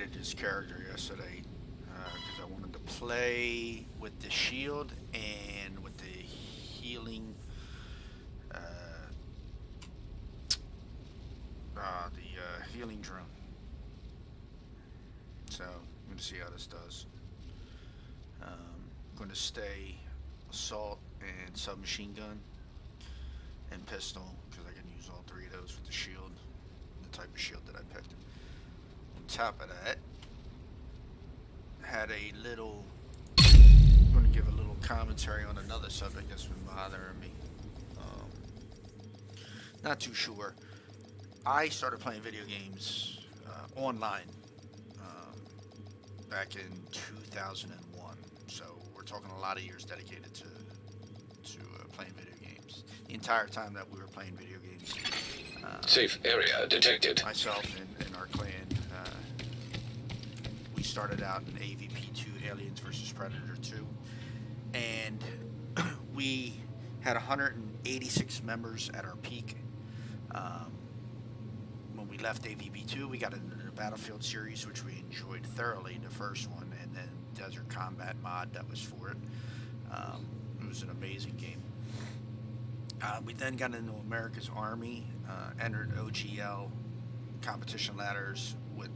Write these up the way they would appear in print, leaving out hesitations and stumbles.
created this character yesterday because I wanted to play with the shield and with the healing, uh, healing drone. So I'm going to see how this does. I'm going to stay assault and submachine gun and pistol because I can use all three of those with the shield, the type of shield that I picked. On top of that, had a little. I'm going to give a little commentary on another subject that's been bothering me. Not too sure. I started playing video games online back in 2001. So we're talking a lot of years dedicated to playing video games. The entire time that we were playing video games, Safe area detected. myself and our clan, uh, we started out in AVP2, Aliens vs Predator 2, and we had 186 members at our peak. Um, when we left AVP2, we got into the Battlefield series, which we enjoyed thoroughly, the first one, and then Desert Combat mod that was for it. It was an amazing game. We then got into America's Army, entered OGL competition ladders with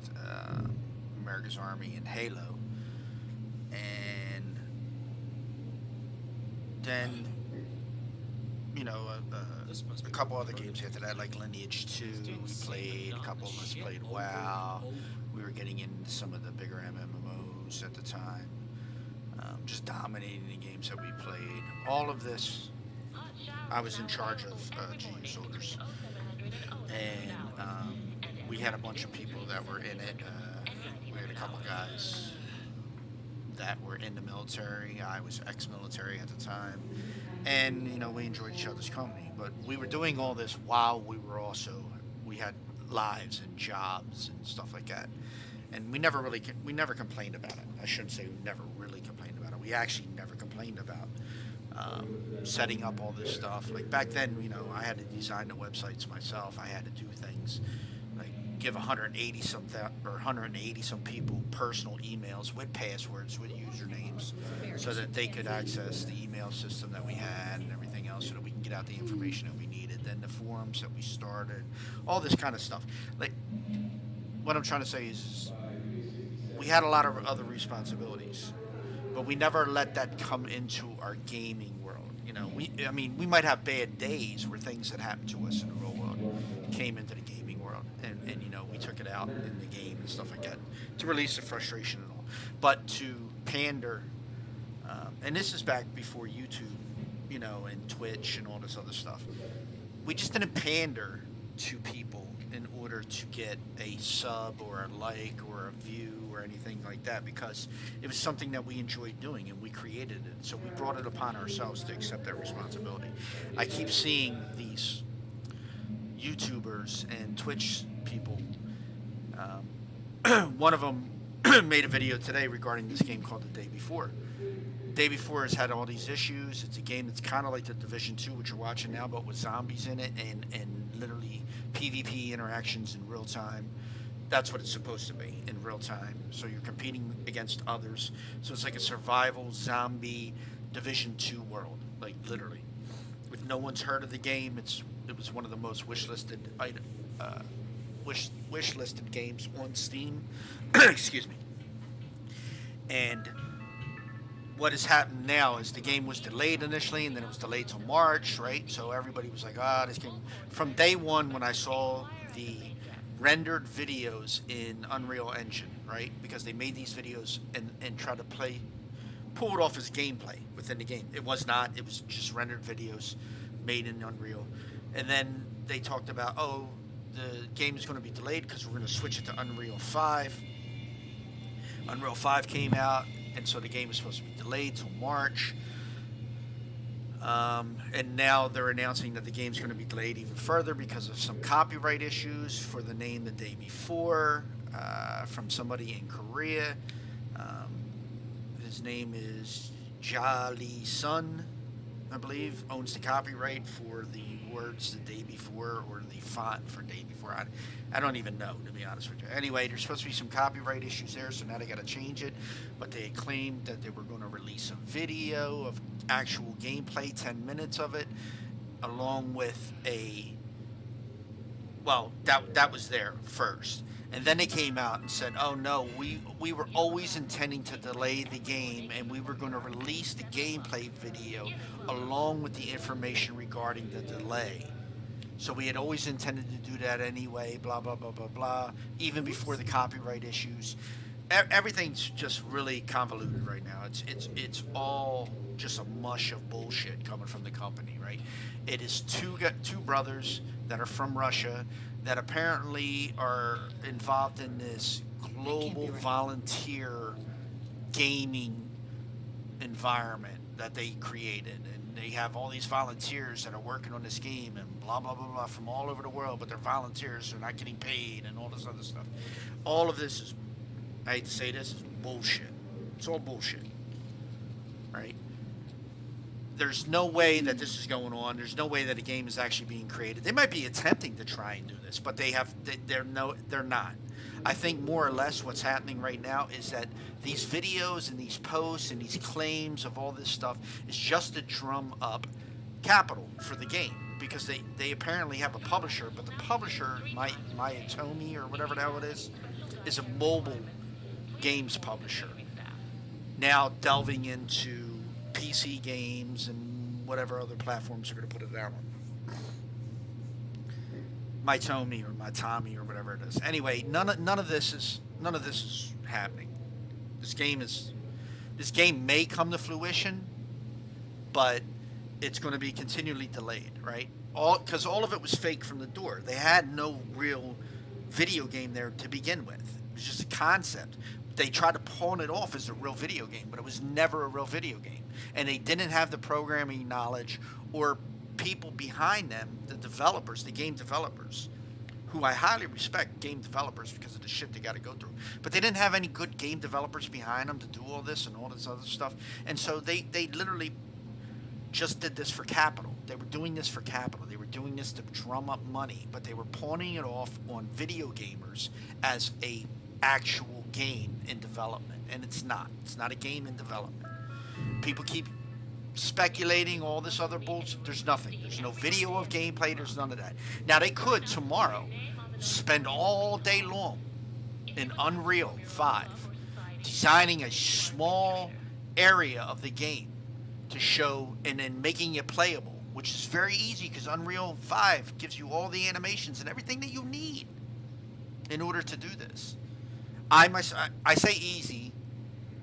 America's Army and Halo, and then a couple other games after that, like Lineage 2. We played. A couple of us played WoW. We were getting into some of the bigger MMOs at the time, just dominating the games that we played. All of this, I was in charge of junior soldiers, and we had a bunch of people that were in it. We had a couple guys that were in the military. I was ex-military at the time, and we enjoyed each other's company. But we were doing all this while we had lives and jobs and stuff like that, and we never complained about it. I shouldn't say we never really complained about it. We actually never complained about setting up all this stuff. Like back then, I had to design the websites myself. I had to do things like give 180 some people personal emails with passwords, with usernames, so that they could access the email system that we had and everything else, so that we can get out the information that we needed. Then the forums that we started, all this kind of stuff. Like what I'm trying to say is we had a lot of other responsibilities, but we never let that come into our gaming world. We might have bad days where things that happened to us in the real world came into the gaming world, and we took it out in the game and stuff like that to release the frustration and all. But to pander, and this is back before YouTube, and Twitch and all this other stuff. We just didn't pander to people in order to get a sub or a like or a view or anything like that, because it was something that we enjoyed doing and we created it. So we brought it upon ourselves to accept that responsibility. I keep seeing these YouTubers and Twitch people. One of them made a video today regarding this game called The Day Before. Day Before has had all these issues. It's a game that's kind of like the Division 2, which you're watching now, but with zombies in it and literally PvP interactions in real time. That's what it's supposed to be, in real time. So you're competing against others. So it's like a survival zombie Division 2 world, like literally. If no one's heard of the game, it was one of the most wish listed games on Steam. Excuse me. And what has happened now is the game was delayed initially, and then it was delayed till March, right? So everybody was like, this game. From day one, when I saw the rendered videos in Unreal Engine, right? Because they made these videos and tried to pull it off as gameplay within the game. It was not. It was just rendered videos made in Unreal. And then they talked about, the game is going to be delayed because we're going to switch it to Unreal 5. Unreal 5 came out, and so the game is supposed to be delayed till March. And now they're announcing that the game's going to be delayed even further because of some copyright issues for the name The Day Before from somebody in Korea. His name is Jali Sun. I believe, owns the copyright for the words the day before or the font for day before. I don't even know, to be honest with you. Anyway, there's supposed to be some copyright issues there, so now they got to change it. But they claimed that they were going to release a video of actual gameplay, 10 minutes of it, along with a, well, that was there first. And then they came out and said, "Oh no, we were always intending to delay the game, and we were going to release the gameplay video along with the information regarding the delay. So we had always intended to do that anyway. Blah blah blah blah blah. Even before the copyright issues, everything's just really convoluted right now. It's all just a mush of bullshit coming from the company, right? It is two brothers that are from Russia that apparently are involved in this global volunteer gaming environment that they created, and they have all these volunteers that are working on this game and blah blah blah blah from all over the world, but they're volunteers, they're not getting paid and all this other stuff. All of this is, I hate to say this, is bullshit. It's all bullshit, right? There's no way that this is going on. There's no way that a game is actually being created. They might be attempting to try and do this, but they're not. I think more or less what's happening right now is that these videos and these posts and these claims of all this stuff is just to drum up capital for the game, because they apparently have a publisher, but the publisher, Myatomi or whatever the hell it is a mobile games publisher. Now delving into PC games and whatever other platforms are going to put it out on. Mytomi or Mytomi or whatever it is. Anyway, none of this is happening. This game may come to fruition, but it's going to be continually delayed, right? Because all of it was fake from the door. They had no real video game there to begin with. It was just a concept. They tried to pawn it off as a real video game, but it was never a real video game. And they didn't have the programming knowledge or people behind them, the developers, the game developers, who I highly respect, game developers, because of the shit they got to go through. But they didn't have any good game developers behind them to do all this and all this other stuff. And so they literally just did this for capital. They were doing this for capital. They were doing this to drum up money, but they were pawning it off on video gamers as a actual game in development, and it's not a game in development. People keep speculating all this other bullshit. There's nothing. There's no video of gameplay. There's none of that. Now they could tomorrow spend all day long in Unreal 5 designing a small area of the game to show, and then making it playable, which is very easy because Unreal 5 gives you all the animations and everything that you need in order to do this. I say easy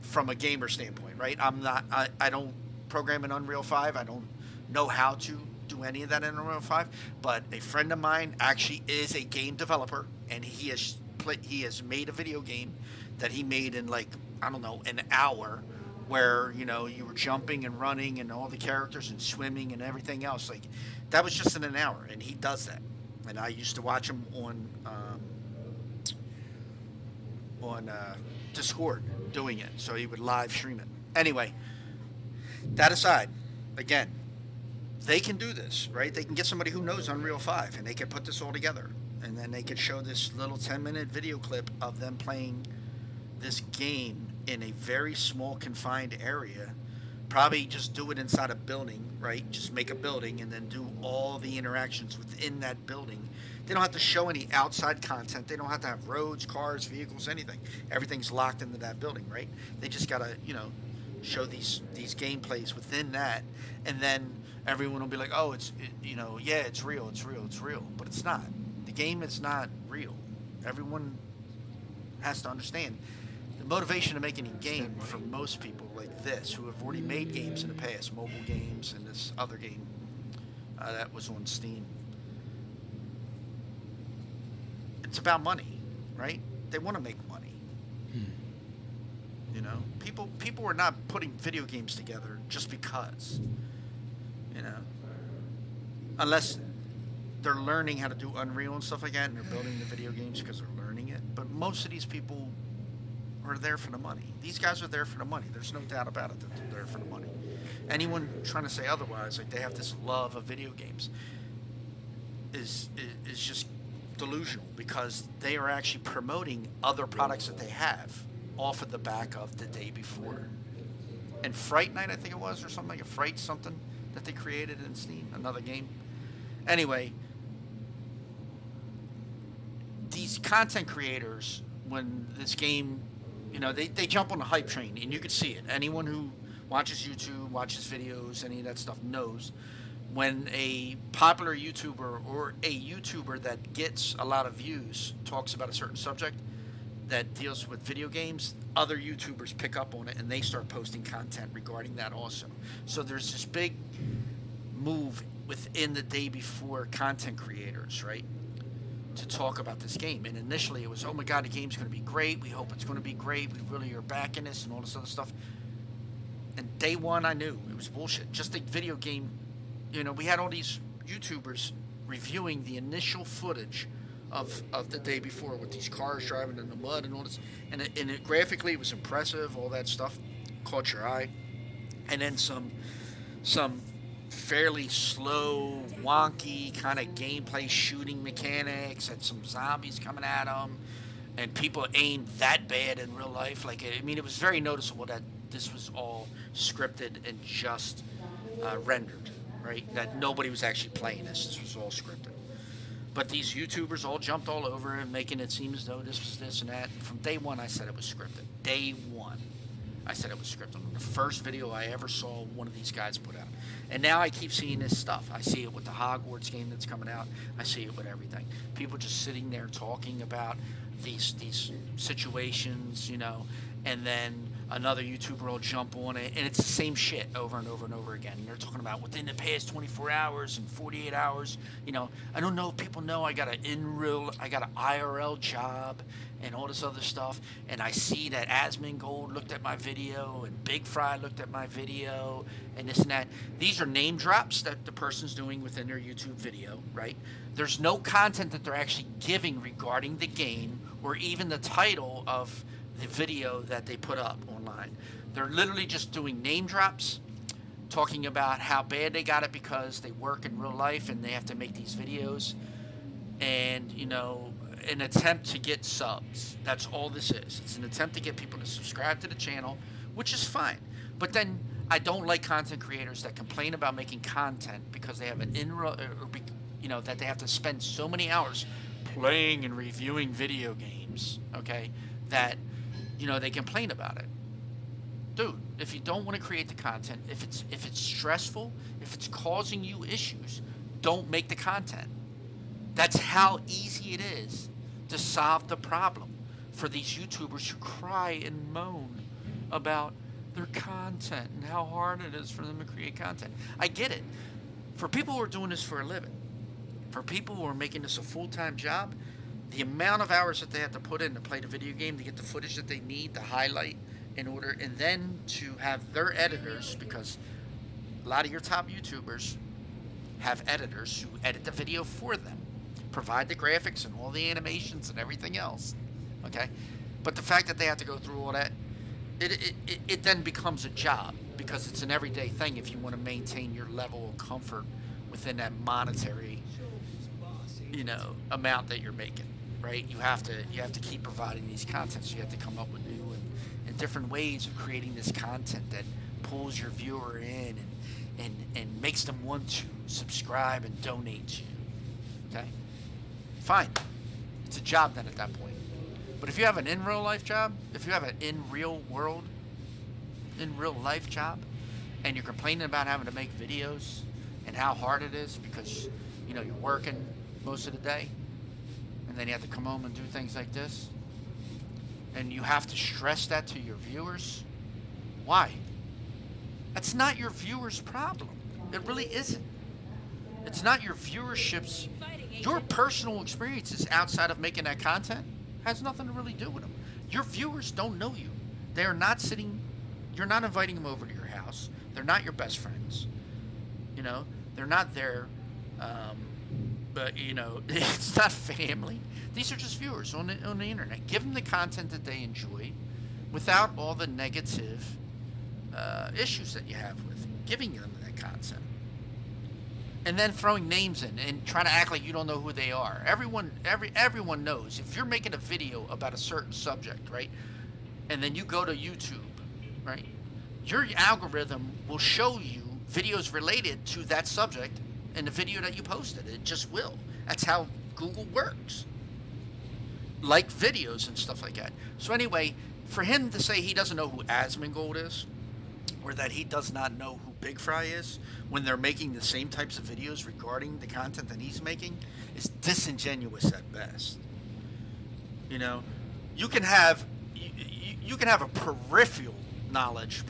from a gamer standpoint, right? I don't program in Unreal 5. I don't know how to do any of that in Unreal 5. But a friend of mine actually is a game developer, and he has made a video game that he made in, like, I don't know, an hour, where, you know, you were jumping and running and all the characters and swimming and everything else. Like, that was just in an hour, and he does that. And I used to watch him on Discord doing it, so he would live stream it. Anyway, that aside, again, they can do this, right? They can get somebody who knows Unreal 5, and they can put this all together, and then they could show this little 10-minute video clip of them playing this game in a very small confined area. Probably just do it inside a building, right? Just make a building and then do all the interactions within that building. They don't have to show any outside content. They don't have to have roads, cars, vehicles, anything. Everything's locked into that building, right? They just gotta, you know, show these gameplays within that, and then everyone will be like, oh, it's real, but it's not. The game is not real. Everyone has to understand the motivation of making a game for most people like this, who have already made games in the past, mobile games and this other game that was on Steam. It's about money, right? They want to make money. You know, people are not putting video games together just because, you know, unless they're learning how to do Unreal and stuff like that, and they're building the video games because they're learning it. But most of these people are there for the money. These guys are there for the money. There's no doubt about it that they're there for the money. Anyone trying to say otherwise, like they have this love of video games, is just delusional, because they are actually promoting other products that they have off of the back of the day before. And Fright Night, I think it was, or something like a Fright something that they created in Steam, another game. Anyway, these content creators, when this game, they jump on the hype train, and you could see it. Anyone who watches YouTube, watches videos, any of that stuff knows when a popular YouTuber or a YouTuber that gets a lot of views talks about a certain subject that deals with video games, other YouTubers pick up on it and they start posting content regarding that also. So there's this big move within the day before content creators, right, to talk about this game. And initially it was, oh my God, the game's going to be great. We hope it's going to be great. We really are backing this and all this other stuff. And day one, I knew it was bullshit. Just a video game. We had all these YouTubers reviewing the initial footage of the day before with these cars driving in the mud and all this. And it graphically, it was impressive, all that stuff caught your eye. And then some fairly slow, wonky kind of gameplay shooting mechanics, and some zombies coming at them, and people aimed that bad in real life. It was very noticeable that this was all scripted and just rendered, right? That nobody was actually playing this. This was all scripted. But these YouTubers all jumped all over it, making it seem as though this was this and that. From day one, I said it was scripted. Day one, I said it was scripted. The first video I ever saw one of these guys put out. And now I keep seeing this stuff. I see it with the Hogwarts game that's coming out. I see it with everything. People just sitting there talking about these situations, and then another YouTuber will jump on it, and it's the same shit over and over and over again. And they're talking about within the past 24 hours and 48 hours. I don't know if people know I got an IRL job and all this other stuff. And I see that Asmongold looked at my video, and Big Fry looked at my video, and this and that. These are name drops that the person's doing within their YouTube video, right? There's no content that they're actually giving regarding the game or even the title of the video that they put up online. They're literally just doing name drops, talking about how bad they got it because they work in real life and they have to make these videos, and an attempt to get subs. That's all this is. It's an attempt to get people to subscribe to the channel, which is fine. But then I don't like content creators that complain about making content because they have that they have to spend so many hours playing and reviewing video games, okay, that they complain about it. Dude, if you don't want to create the content, if it's stressful, if it's causing you issues, don't make the content. That's how easy it is to solve the problem for these YouTubers who cry and moan about their content and how hard it is for them to create content. I get it. For people who are doing this for a living, for people who are making this a full-time job, the amount of hours that they have to put in to play the video game, to get the footage that they need to highlight in order, and then to have their editors, because a lot of your top YouTubers have editors who edit the video for them, provide the graphics and all the animations and everything else, okay? But the fact that they have to go through all that, it then becomes a job, because it's an everyday thing if you want to maintain your level of comfort within that monetary, amount that you're making, right? You have to keep providing these contents. So you have to come up with new and different ways of creating this content that pulls your viewer in and makes them want to subscribe and donate to you. Okay? Fine. It's a job then at that point. But if you have an in real life job, if you have an in real life job, and you're complaining about having to make videos and how hard it is because you're working most of the day, and then you have to come home and do things like this, and you have to stress that to your viewers, why? That's not your viewers' problem. It really isn't. It's not your viewership's. Your personal experiences outside of making that content has nothing to really do with them. Your viewers don't know you. They are not sitting. You're not inviting them over to your house. They're not your best friends. They're not there. But it's not family. These are just viewers on the internet. Give them the content that they enjoy, without all the negative issues that you have with giving them that content. And then throwing names in and trying to act like you don't know who they are. Everyone knows if you're making a video about a certain subject, right? And then you go to YouTube, right? Your algorithm will show you videos related to that subject in the video that you posted. It just will. That's how Google works. Like videos and stuff like that. So anyway, for him to say he doesn't know who Asmongold is, or that he does not know who Big Fry is, when they're making the same types of videos regarding the content that he's making, is disingenuous at best. You know, you can have a peripheral knowledge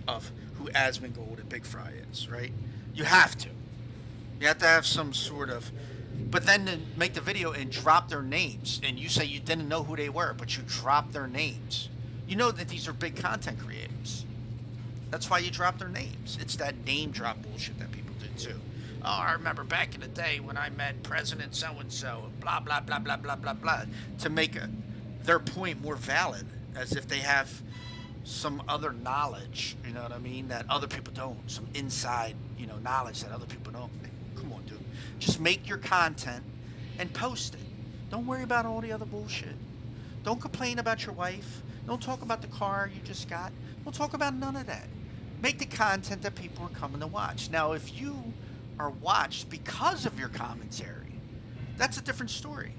of who Asmongold and Big Fry is, right? You have to. You have to have some sort of. But then to make the video and drop their names, and you say you didn't know who they were, but you dropped their names. You know that these are big content creators. That's why you drop their names. It's that name drop bullshit that people do too. Oh, I remember back in the day when I met President so-and-so, blah, blah, blah, blah, blah, blah, blah, to make their point more valid, as if they have some other knowledge, you know what I mean, that other people don't. Some inside, knowledge that other people don't. Come on, dude. Just make your content and post it. Don't worry about all the other bullshit. Don't complain about your wife. Don't talk about the car you just got. Don't talk about none of that. Make the content that people are coming to watch. Now, if you are watched because of your commentary, that's a different story.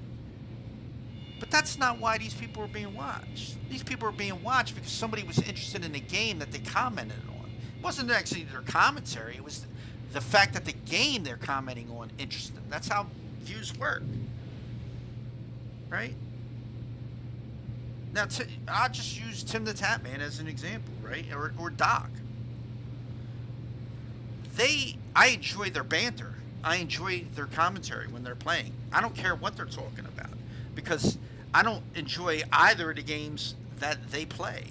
But that's not why these people are being watched. These people are being watched because somebody was interested in the game that they commented on. It wasn't actually their commentary. It was the fact that the game they're commenting on interested them. That's how views work. Right? Now, I'll just use Tim the Tap Man as an example, right? Or Doc. I enjoy their banter. I enjoy their commentary when they're playing. I don't care what they're talking about, because I don't enjoy either of the games that they play.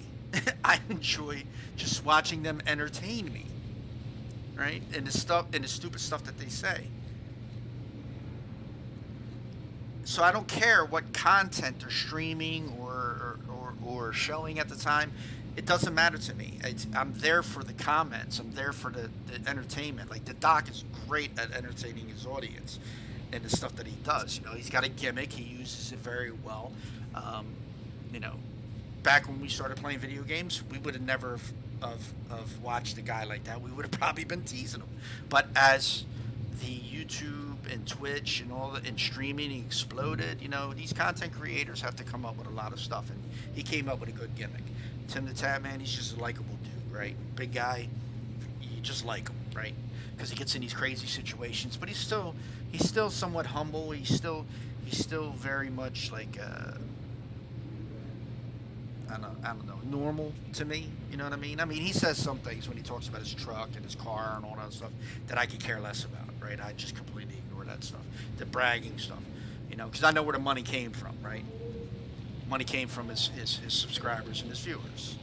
I enjoy just watching them entertain me, right? And the stupid stuff that they say. So I don't care what content they're streaming or showing at the time. It doesn't matter to me. I'm there for the comments. I'm there for the entertainment. Like, the Doc is great at entertaining his audience and the stuff that he does. He's got a gimmick. He uses it very well. Back when we started playing video games, we would have never have watched a guy like that. We would have probably been teasing him. But as the YouTube and Twitch and streaming exploded, these content creators have to come up with a lot of stuff, and he came up with a good gimmick. Tim the Tap Man, he's just a likable dude, right? Big guy, you just like him, right? Because he gets in these crazy situations, but he's still somewhat humble. He's still very much like I don't know, normal to me. You know what I mean? I mean, he says some things when he talks about his truck and his car and all that stuff that I could care less about, right? I just completely ignore that stuff, the bragging stuff, because I know where the money came from, right? Money came from his subscribers and his viewers.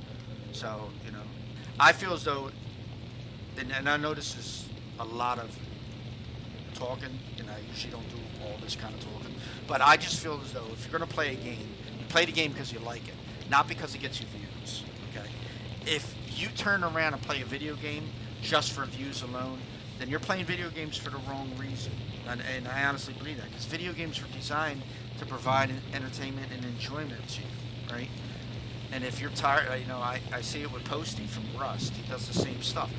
So, I feel as though, and I know this is a lot of talking, and I usually don't do all this kind of talking, but I just feel as though if you're going to play a game, you play the game because you like it, not because it gets you views, okay? If you turn around and play a video game just for views alone, then you're playing video games for the wrong reason. And I honestly believe that, because video games are designed to provide entertainment and enjoyment to you, right? And if you're tired, I see it with Posty from Rust. He does the same stuff.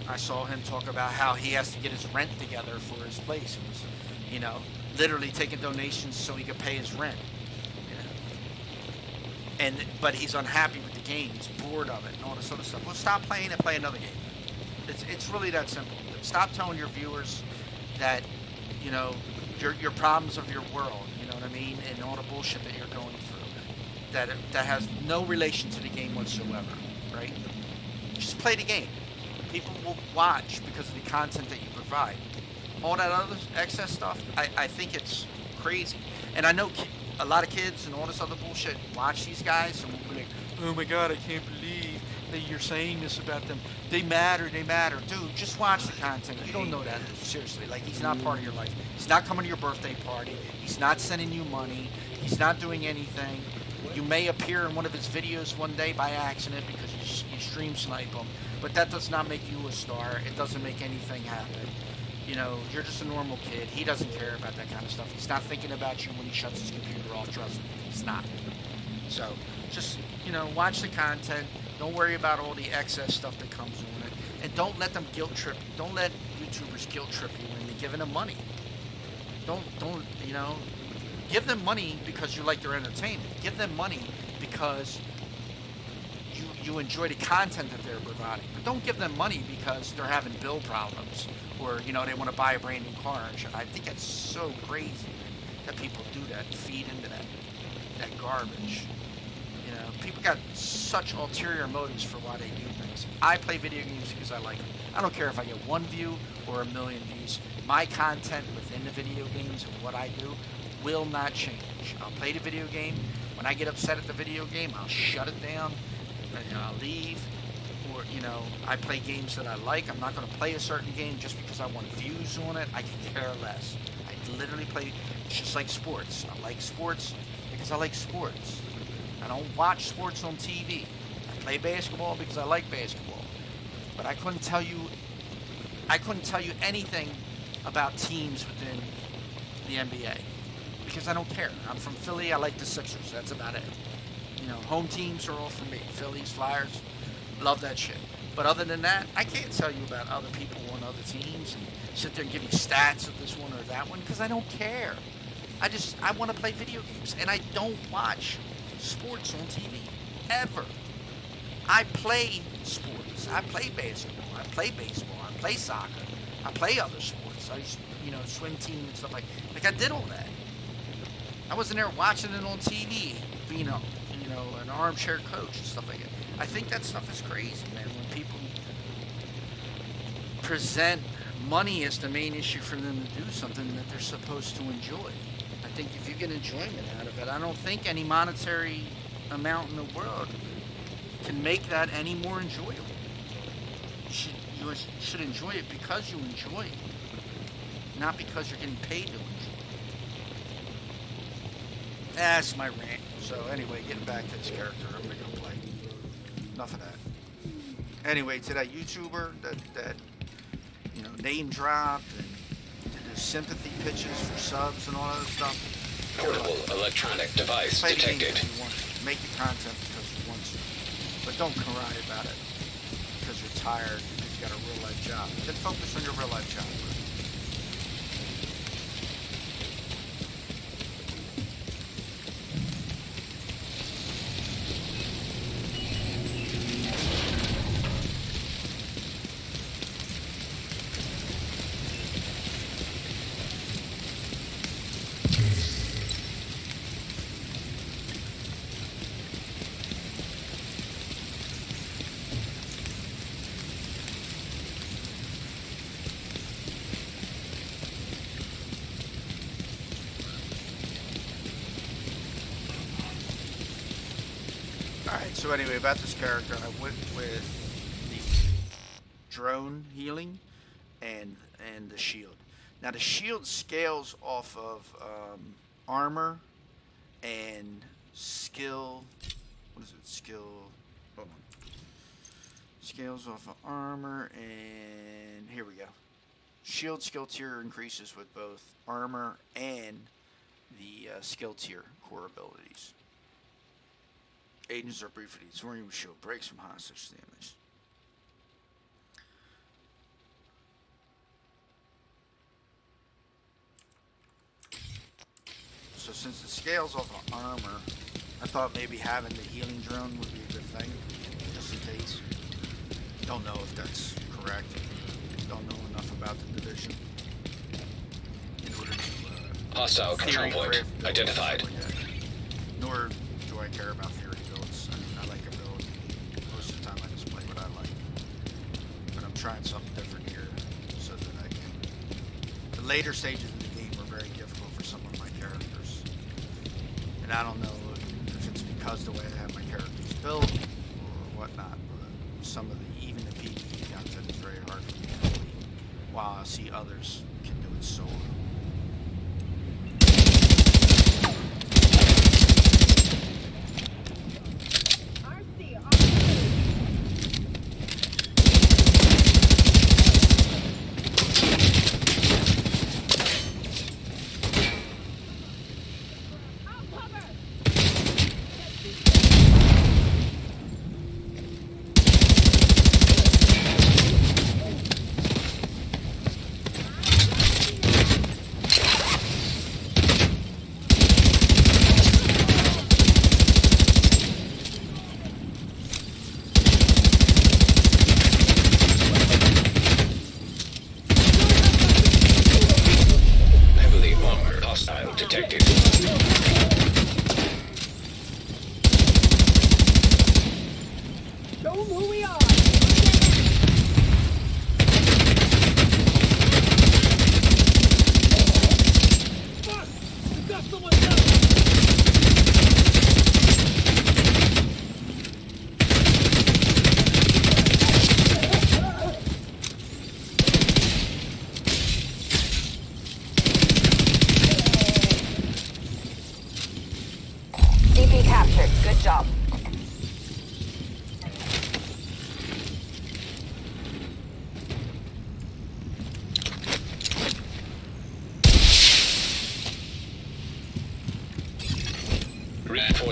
I saw him talk about how he has to get his rent together for his place. He was, literally taking donations so he could pay his rent. But he's unhappy with the game. He's bored of it and all this other stuff. Well, stop playing and play another game. It's really that simple. Stop telling your viewers that, your problems of your world, you know what I mean, and all the bullshit that you're going through, that has no relation to the game whatsoever, right? Just play the game. People will watch because of the content that you provide. All that other excess stuff, I think it's crazy. And I know a lot of kids and all this other bullshit watch these guys and will be like, oh my God, I can't believe that you're saying this about them. They matter. Dude, just watch the content. You don't know that, seriously. Like, he's not part of your life. He's not coming to your birthday party. He's not sending you money. He's not doing anything. You may appear in one of his videos one day by accident because you stream snipe him, but that does not make you a star. It doesn't make anything happen. You know, you're just a normal kid. He doesn't care about that kind of stuff. He's not thinking about you when he shuts his computer off. Trust me, he's not. So, just, you know, watch the content. Don't worry about all the excess stuff that comes on it. And don't let them guilt trip you. Don't let YouTubers guilt trip you into giving them money. Don't, you know, give them money because you like their entertainment. Give them money because you enjoy the content that they're providing. But don't give them money because they're having bill problems or, you know, they want to buy a brand new car. I think that's so crazy, man, that people do that, feed into that garbage. You know, people got such ulterior motives for why they do things. I play video games because I like them. I don't care if I get 1 view or 1 million views. My content within the video games and what I do will not change. I'll play the video game. When I get upset at the video game, I'll shut it down and I'll leave. Or, you know, I play games that I like. I'm not going to play a certain game just because I want views on it. I can care less. I literally play, it's just like sports. I like sports because I like sports. I don't watch sports on TV. I play basketball because I like basketball. But I couldn't tell you anything about teams within the NBA because I don't care. I'm from Philly. I like the Sixers. That's about it. You know, home teams are all for me. Phillies, Flyers, love that shit. But other than that, I can't tell you about other people on other teams and sit there and give you stats of this one or that one because I don't care. I want to play video games and I don't watch sports on TV ever. I play sports. I play basketball. I play baseball. I play soccer. I play other sports. I used, you know, swim team and stuff like I did all that. I wasn't there watching it on TV, being a, you know, an armchair coach and stuff like that. I think that stuff is crazy, man. When people present money as the main issue for them to do something that they're supposed to enjoy. I think if you get enjoyment out of it, I don't think any monetary amount in the world can make that any more enjoyable. You should enjoy it because you enjoy it, not because you're getting paid to enjoy it. That's my rant. So anyway, getting back to this character, I'm gonna go play. Enough of that. Anyway, to that YouTuber that you know, name dropped and did his sympathy pitches for subs and all that stuff. Portable electronic device Play the game detected. because you want to. Make the content because you want to. But don't cry about it because you're tired because you got a real life job. Then focus on your real life job. Alright, so anyway, about this character, I went with the drone healing and the shield. Now the shield scales off of armor and skill. What is it? Skill. Hold on. Scales off of armor and here we go. Shield skill tier increases with both armor and the skill tier core abilities. Agents are briefly destroying shield breaks from hostage damage. So since it scales off of armor, I thought maybe having the healing drone would be a good thing, just in case. Don't know if that's correct. Don't know enough about the division in order to Hostile control point identified. Nor do I care about theory builds. I mean, I like a build. Most of the time I just play what I like. But I'm trying something different here so that I can... The later stages of the game were very difficult for some of my characters. And I don't know if it's because the way I have my characters built or whatnot, but some of the, even the PvE content is very hard for me to complete, while I see others can do it solo.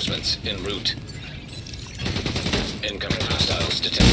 reinforcements en route. Incoming hostiles detected.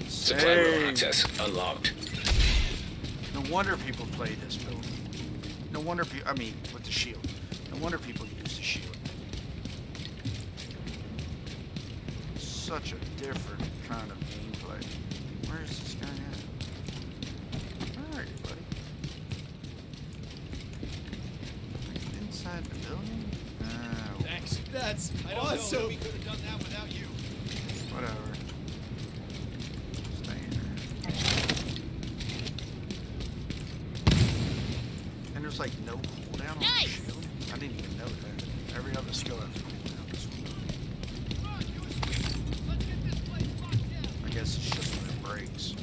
Supply room access unlocked. No wonder people play this build. No wonder people, I mean, with the shield. No wonder people use the shield. Such a different kind of gameplay. Where is this guy at? Where are you, buddy? Inside the building? Oh. Thanks. That's awesome. We could have done that without you. Whatever. There's like no cooldown on the shield. I didn't even know that. Every other skill has a cooldown. This one. I guess it's just when it breaks.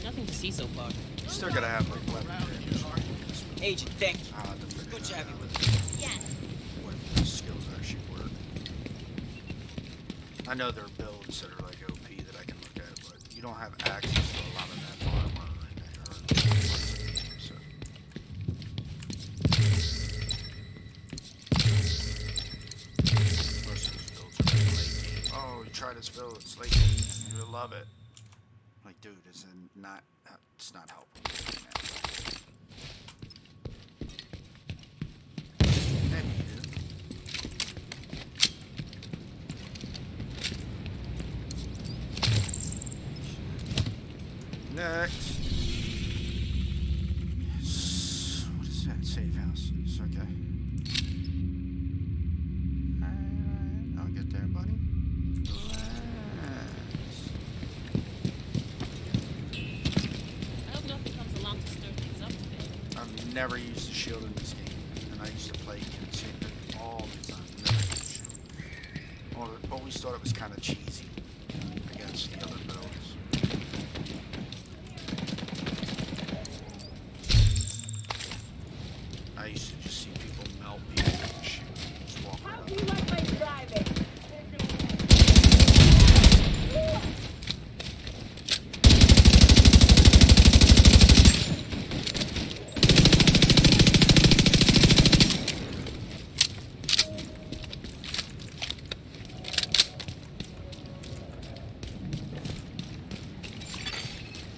Nothing to see so far. You still gotta have like weapon damage. Agent, thank you. Good job with it. Yes. What skills actually work. I know there are builds that are like OP that I can look at, but you don't have access to a lot of that armor in the game, so. Most of those builds are really late game. Oh, you try this build, it's late game, you'll love it. Like, dude, it's not helpful. Maybe you do. Next. What is that? Safe houses. Okay. Alright, I'll get there, buddy. Relax. I hope nothing comes along to stir things up today. I've never used the shield in this game, and I used to play Getti all the time. Never used the shield. Always thought it was kind of cheesy against the other builds. I used to just see people melt people with the shield. Just walk right up. How do you like my driving?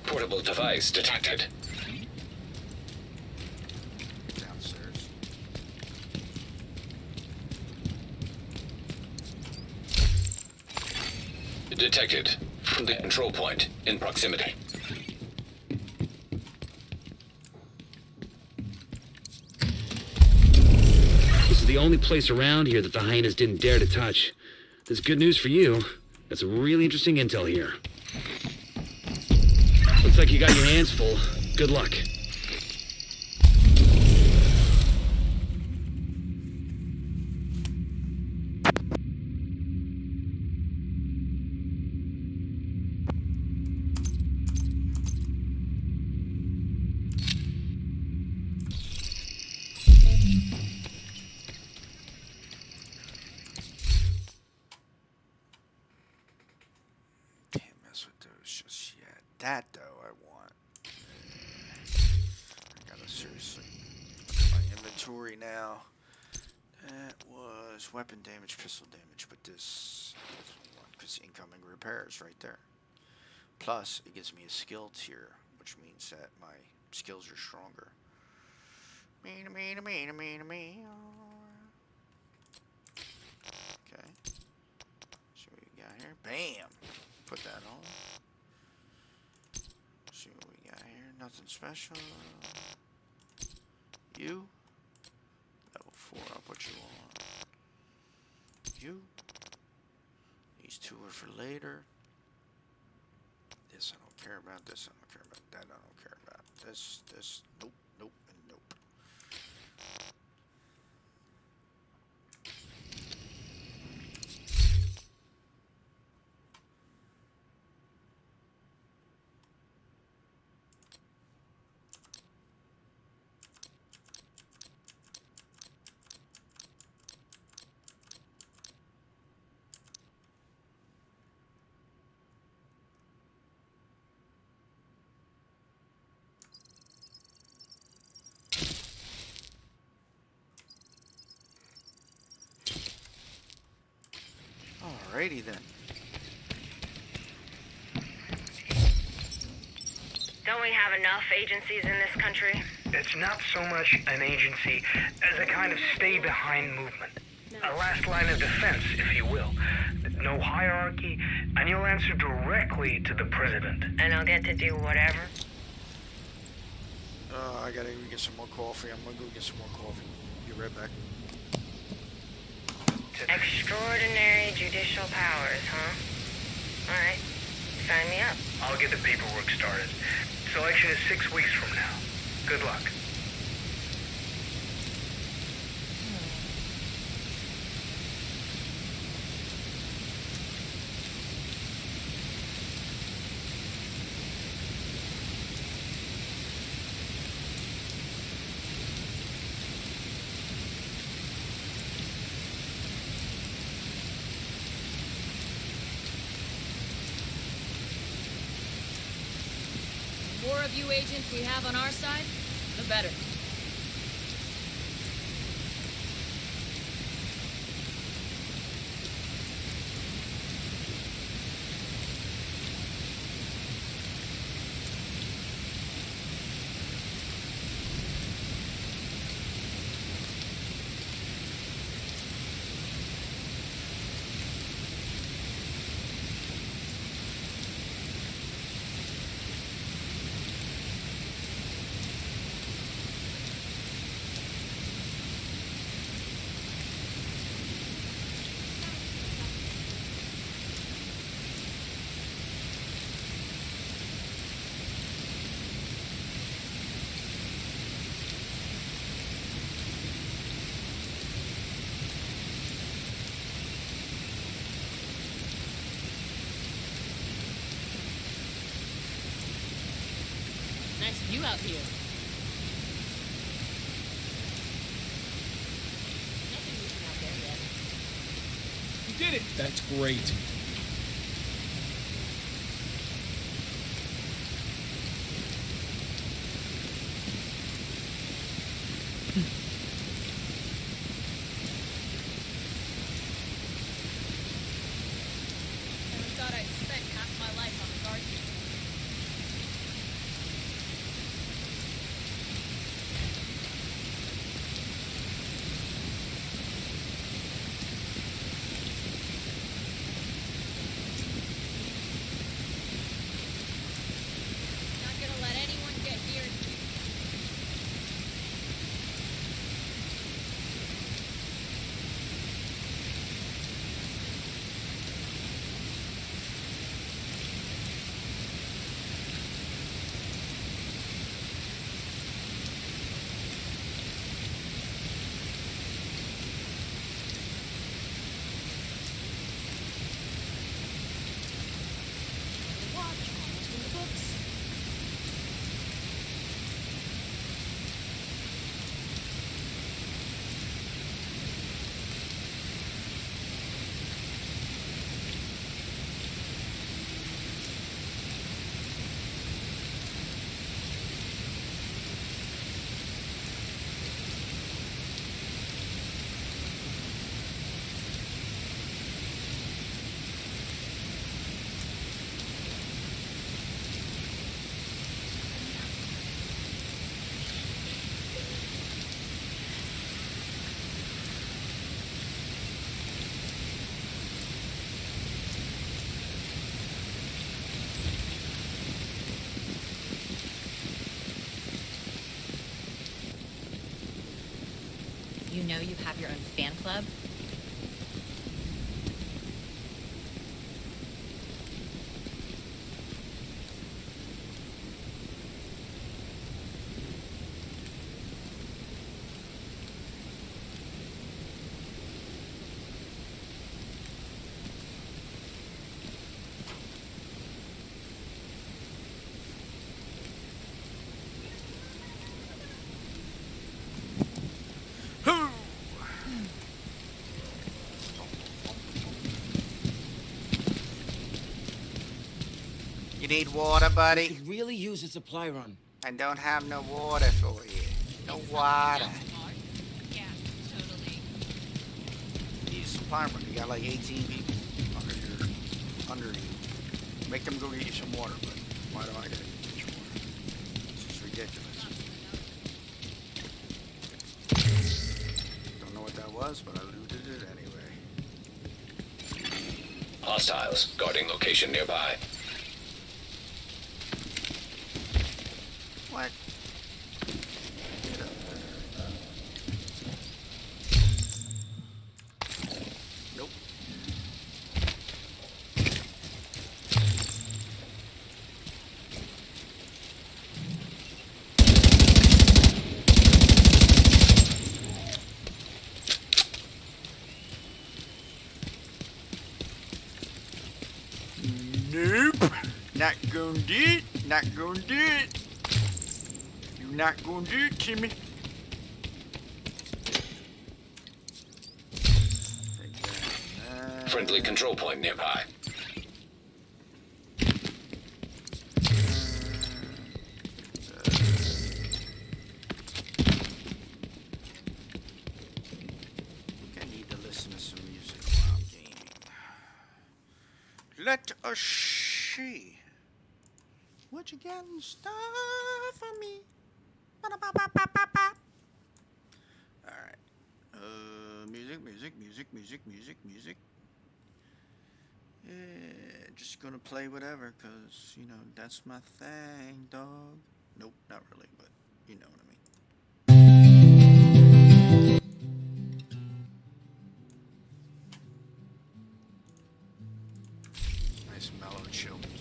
Portable device detected. Downstairs. Detected. From the control point in proximity. This is the only place around here that the hyenas didn't dare to touch. That's good news for you. That's really interesting intel here. you got your hands full. Good luck. Can't mess with those just yet. That though I want. I gotta seriously look at my inventory now. That was weapon damage, pistol damage, but this because incoming repairs right there. Plus, it gives me a skill tier, which means that my skills are stronger. Okay. See what we got here. Bam! Put that on. See what we got here. Nothing special. You. Level 4, I'll put you on. You. These two are for later. This I don't care about. This I don't care about. That I don't care about. This, nope, nope, and nope. Alrighty then. Don't we have enough agencies in this country? It's not so much an agency as a kind of stay-behind movement. A last line of defense, if you will. No hierarchy, and you'll answer directly to the president. And I'll get to do whatever? I gotta go get some more coffee. I'm gonna go get some more coffee. Be right back. Extraordinary judicial powers, huh? Alright, sign me up. I'll get the paperwork started. Selection is 6 weeks from now. Good luck. The more of you agents we have on our side, the better. Nice view out here. Nothing moving out there yet. You did it! That's great. Never thought I'd spend half my life on the guard duty. Not gonna let anyone get near me. You know you have your own fan club? Hoo! You need water, buddy? Could really use a supply run. I don't have no water for you. No water. Yeah, totally. Need a supply run. You got like 18 people under you. Make them go get you some water, but why do I gotta get you water? This is ridiculous. Don't know what that was, but I looted it anyway. Hostiles guarding location nearby. What? Get up there. Nope. Nope. Not gonna do it. Not gonna do it. You're not gonna do it, Timmy. Friendly control point nearby. I need to listen to some music while I'm gaming. Let us see what you got in store for me. Ba-da-ba-ba-ba-ba-ba. Alright. Music. Yeah, just gonna play whatever, cause, you know, that's my thing, dog. Nope, not really, but you know what I mean. Nice mellow, chill music.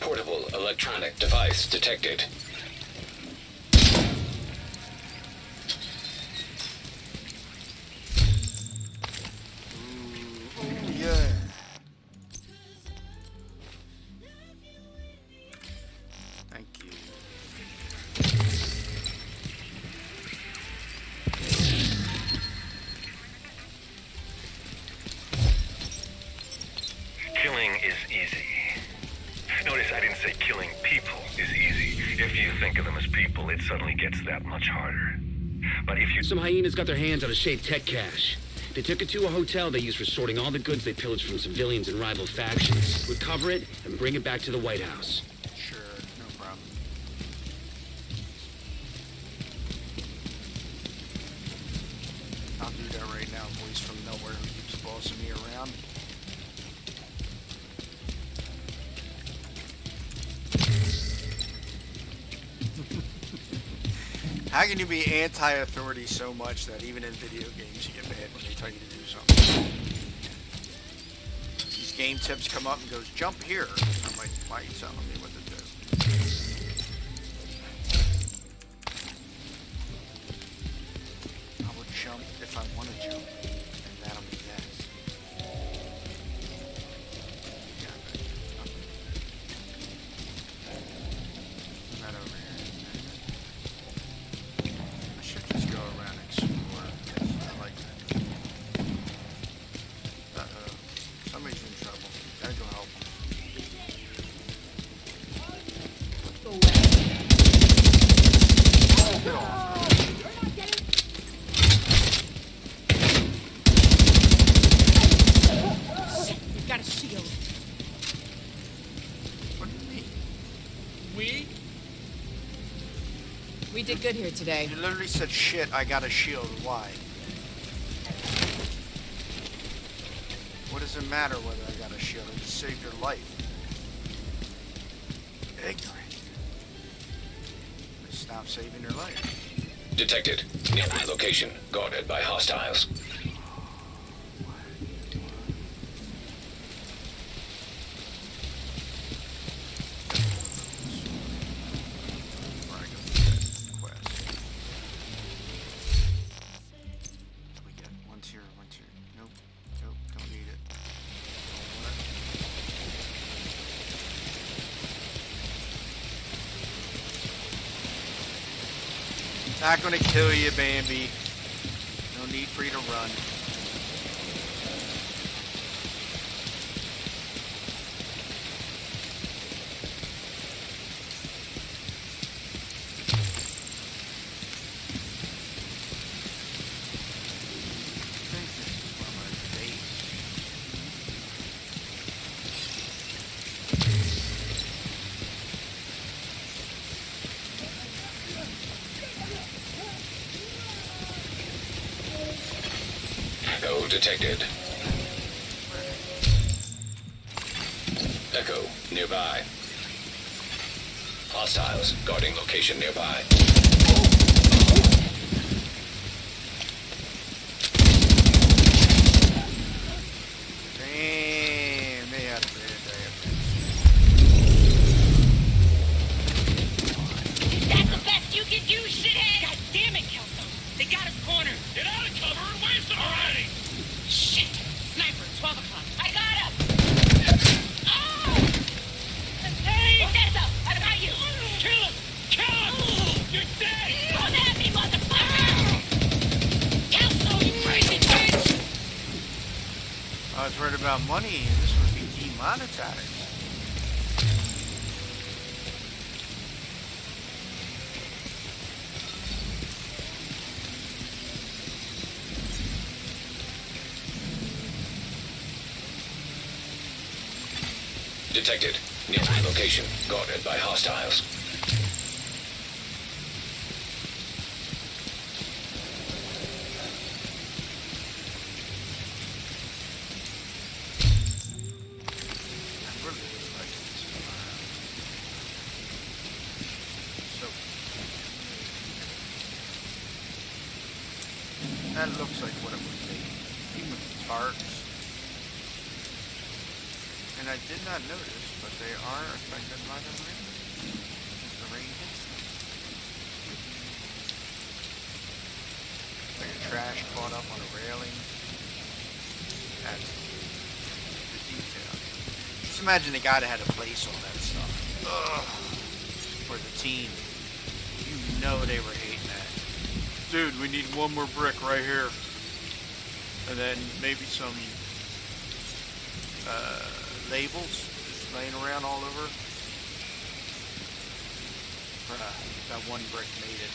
Portable electronic device detected. Ooh, yeah. Thank you. Killing is easy. Notice I didn't say killing people is easy. If you think of them as people, it suddenly gets that much harder. But if you... Some hyenas got their hands on a shaped tech cache. They took it to a hotel they used for sorting all the goods they pillaged from civilians and rival factions. Recover it and bring it back to the White House. Sure, no problem. I'll do that right now, voice from nowhere who keeps bossing me around. How can you be anti-authority so much that even in video games you get mad when they tell you to do something? These game tips come up and goes, jump here. I'm like, why are you telling me what to do? I will jump if I want to jump, and that'll be that. Yeah, not over here. I should just go around and explore. I like that. Uh-oh. Somebody's in trouble. Gotta go help them. Get off. We've got a shield. What do you mean? We did good here today. You literally said, shit, I got a shield. Why? What does it matter whether I got a shield? I just saved your life. Ignorant. Stop saving your life. Detected. Nearby location. Guarded by hostiles. Not gonna kill you, Bambi. No need for you to run. I think this is one of my base. Echo detected. Echo nearby. Hostiles guarding location nearby. Damn, they had a bad day. Is that the best you can do, shithead? God damn it, Kelso. They got us cornered. Get out of cover and waste them already! Shit. Sniper, 12 o'clock. I got him. Oh! Hey! Kelso, I got you. Kill him! Kill him! You're dead! Don't at me, motherfucker! Kelso, you crazy bitch! I was worried about money. This would be demonetized. Detected. Nearby location. Guarded by hostiles. I really like this environment. So that looks like what it would be. Even with the tarps. And I did not notice, but they are affected by the rain. As the rain hits them. Like a trash caught up on a railing. That's the detail. Just imagine the guy that had to place all that stuff. Ugh. For the team. You know they were hating that. Dude, we need one more brick right here. And then maybe some labels just laying around all over. That one brick made it.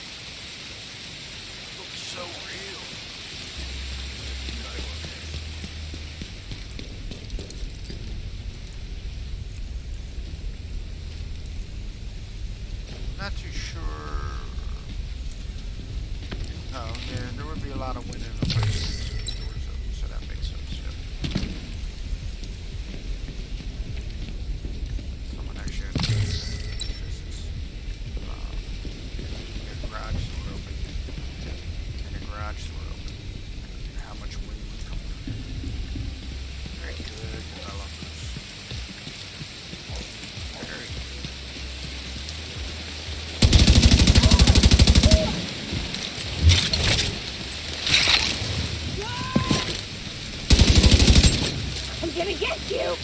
Looks so real. Not too sure. Oh, yeah, there would be a lot of wind in the place. Doors open, so that makes sense. Yep. Someone actually had to the garage door open. And the garage door open. And how much wind would come through. Very good developers. Very good. I'm gonna get you!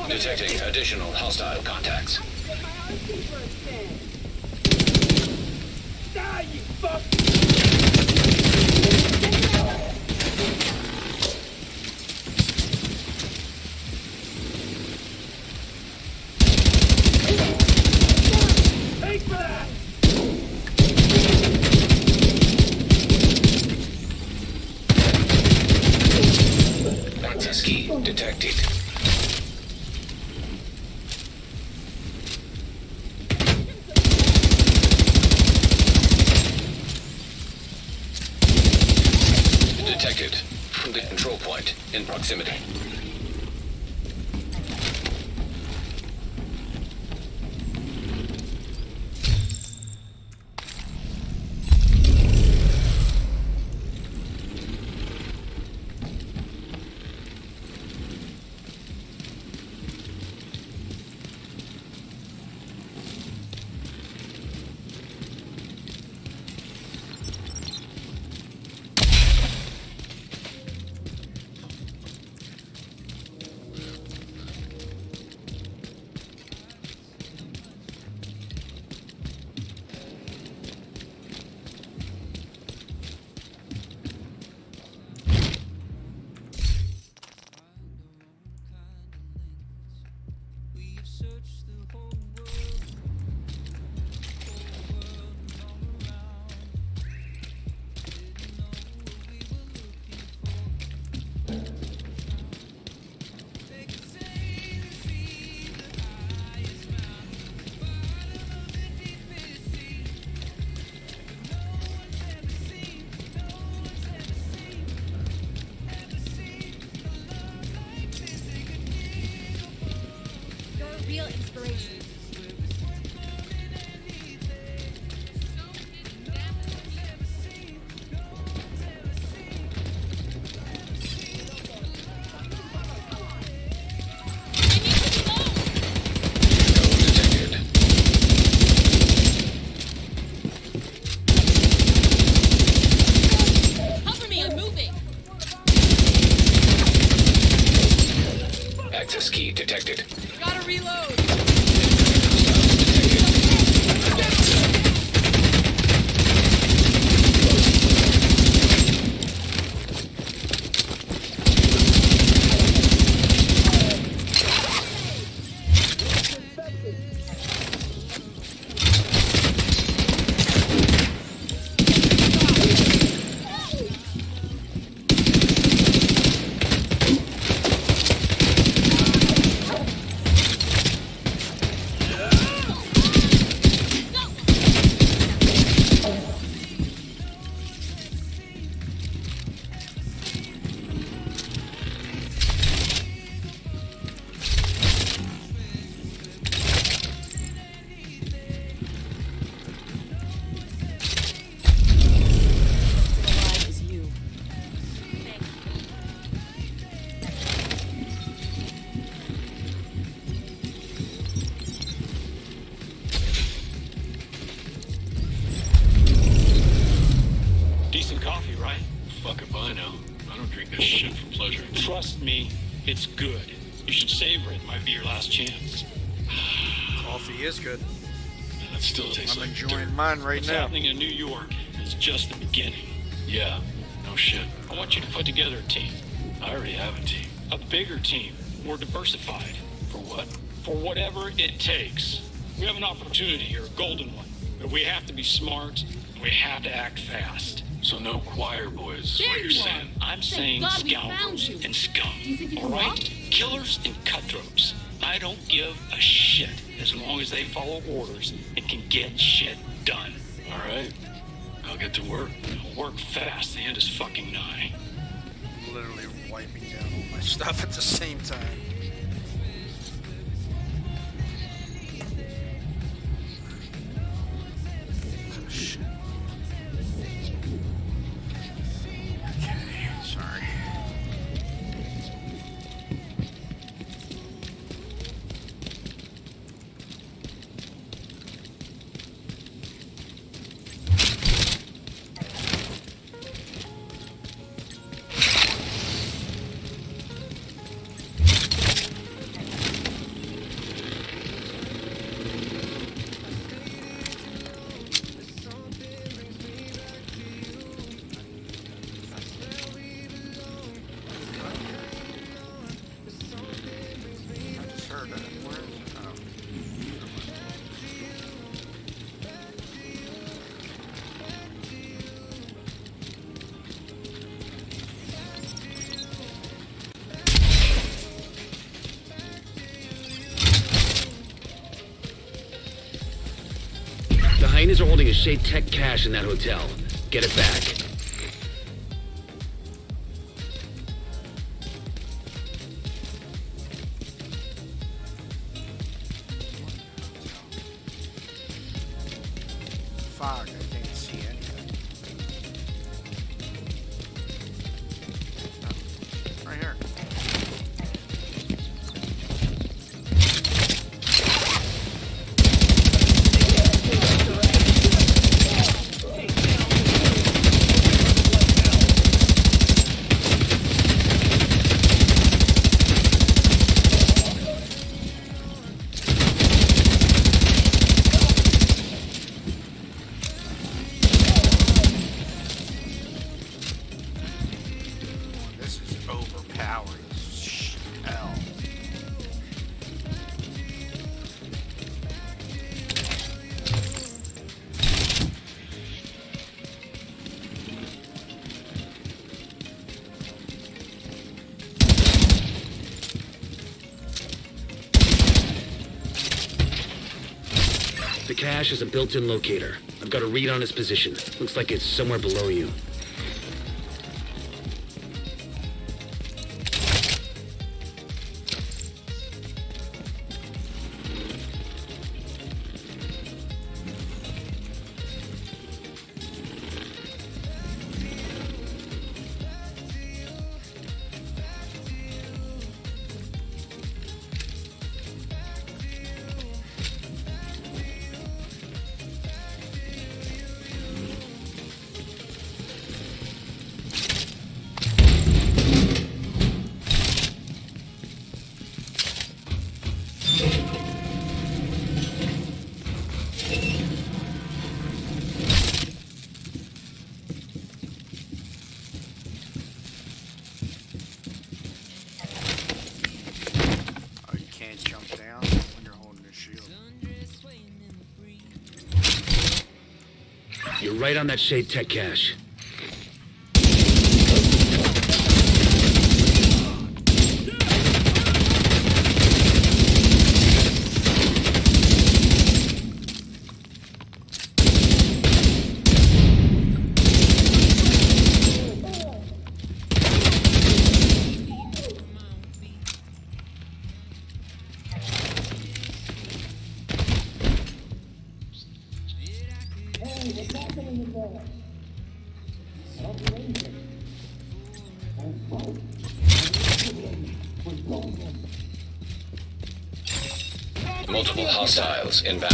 Detecting additional hostile contacts. Die, you fuck! Take for that! Access key detected. Detected from the control point in proximity. Real inspiration. Detected. Cover me, I'm moving. Access key detected. Gotta reload. Decent coffee, right? Fuck if I know. I don't drink this shit for pleasure. Trust me, it's good. You should savor it. Might be your last chance. Coffee is good. That still tastes I'm like enjoying dirt. mine right What's now. happening in New York is just the beginning. Yeah, no shit. I want you to put together a team. I already have a team. A bigger team, more diversified. For what? For whatever it takes. We have an opportunity here, a golden one. But we have to be smart, and we have to act fast. So no choir boys, is There what you're you saying. are. I'm Thank saying God we found scoundrels you. and scum. Do you think you All can right? walk? Killers and cutthroats. I don't give a shit as long as they follow orders and can get shit done. All right. I'll get to work. I'll work fast. The end is fucking nigh. Literally wiping down all my stuff at the same time. Oh, shit. Okay, sorry. Marines are holding a shade tech cache in that hotel. Get it back. Fog, I can't see anything. Oh, right here. This is overpowered as hell. The cache is a built-in locator. I've got a read on its position. Looks like it's somewhere below you. Oh, you can't jump down when you're holding a shield. You're right on that shade tech cache. Multiple hostiles inbound.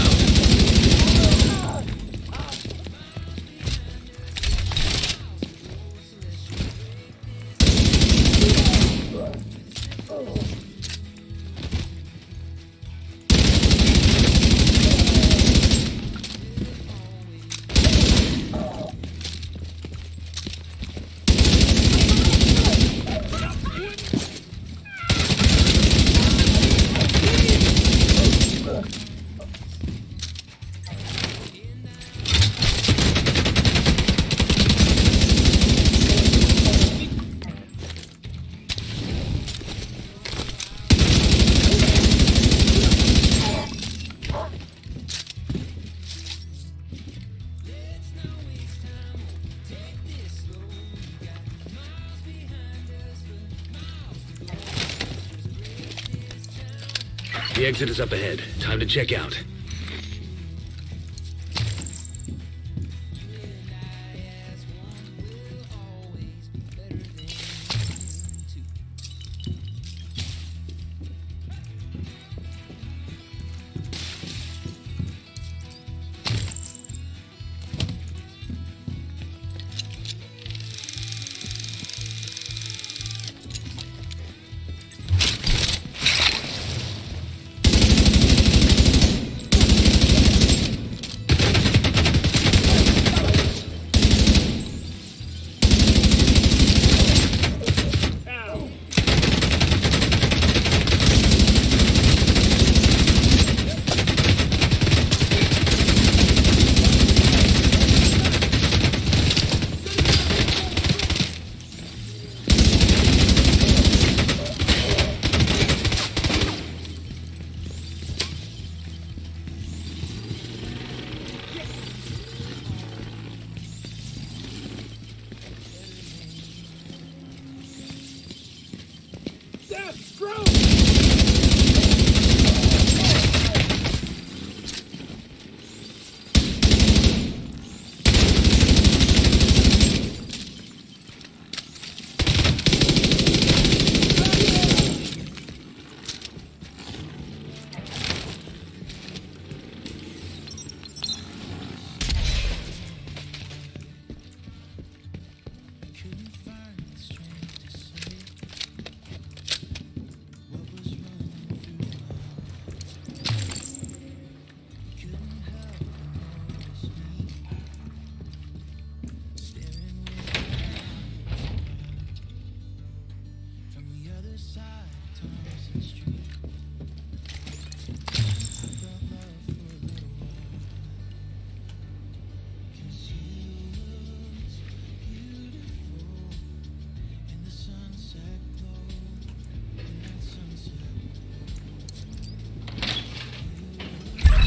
The exit is up ahead. Time to check out.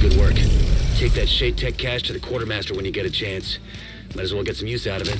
Good work. Take that Shade Tech cash to the quartermaster when you get a chance. Might as well get some use out of it.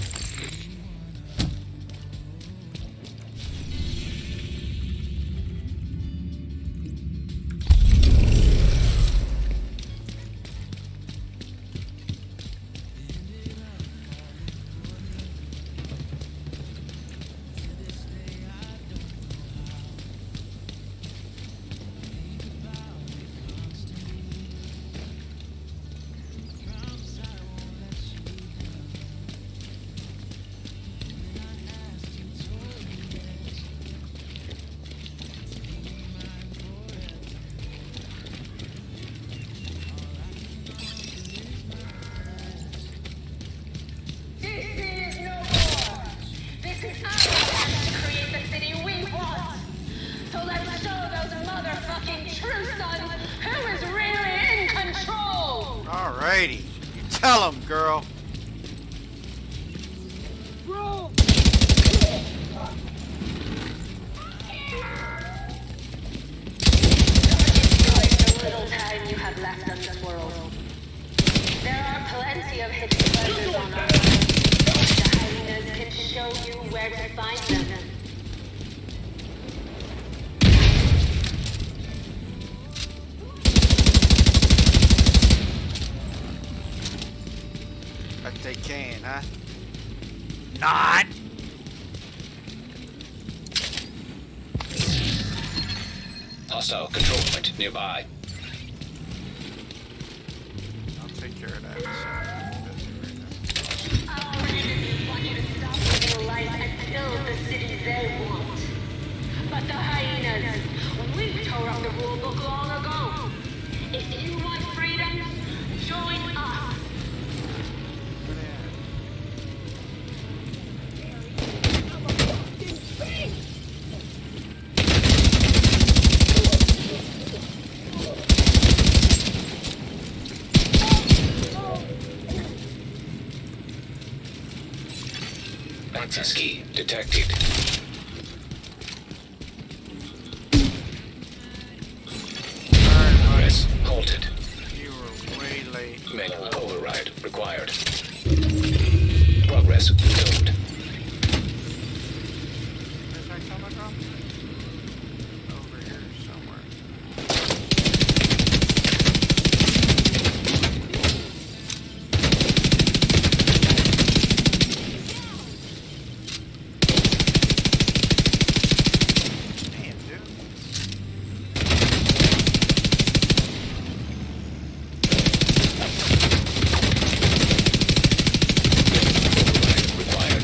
Alrighty. You tell him, girl. The little time you have left on this world. There are plenty of hidden treasures on Earth. The hyenas can show you where to find them. Bet they can, huh? Not! Hostile control point nearby. I'll take care of that. Our enemies want you to stop living life and build the city they want. But the hyenas, we tore up the rulebook long ago. If you want freedom, join us. Access key detected. Press halted. You were way late. Manual override required. Progress resumed. Where's that coming from? Over here somewhere. Damn, dude. Override required.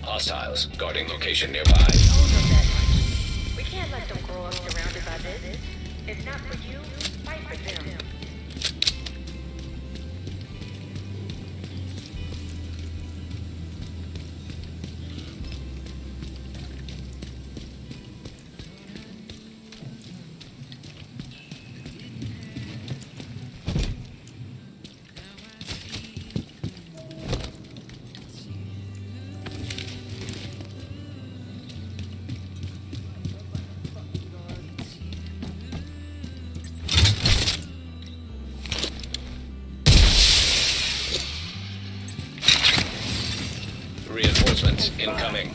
Hostiles guarding location nearby. We can't let them grow up surrounded by this. If not for you, fight for them. Reinforcements incoming.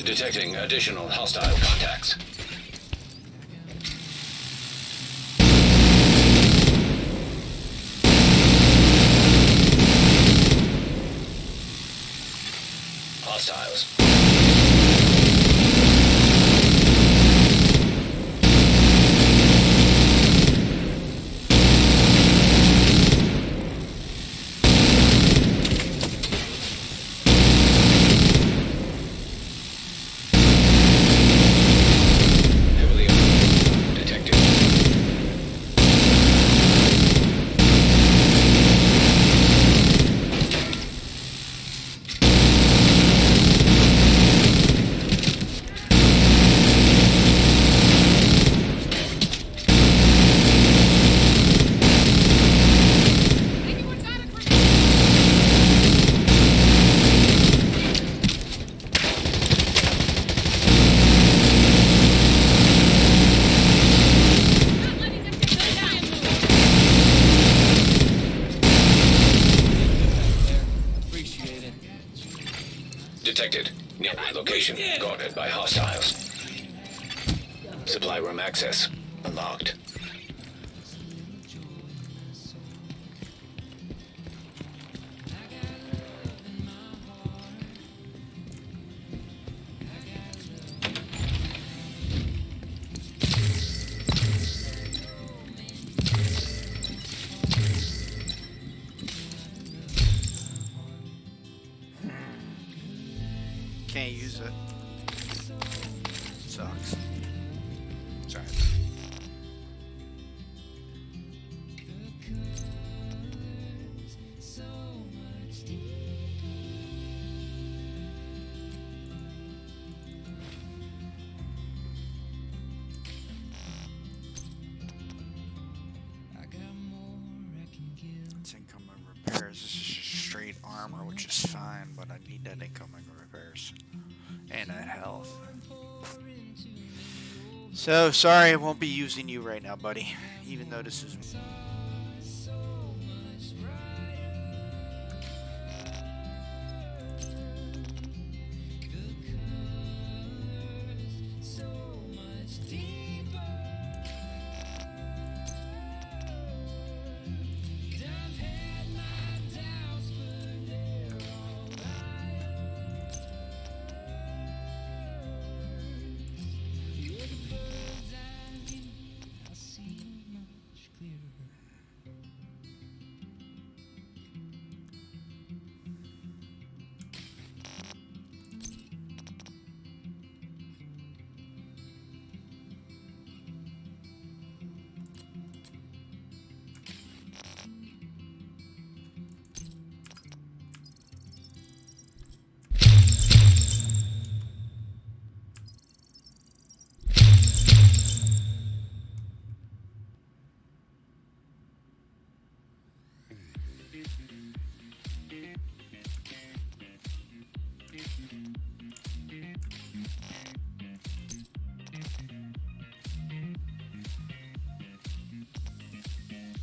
Detecting additional hostile contacts. Hostiles. Heavily armed. Detected. Detected. Nearby location guarded by hostiles. Supply room access unlocked. Can't use it. Sucks. Sorry. It's incoming repairs. This is just straight armor, which is fine, but I need that incoming repairs. And that health. So, sorry I won't be using you right now, buddy. Even though this is...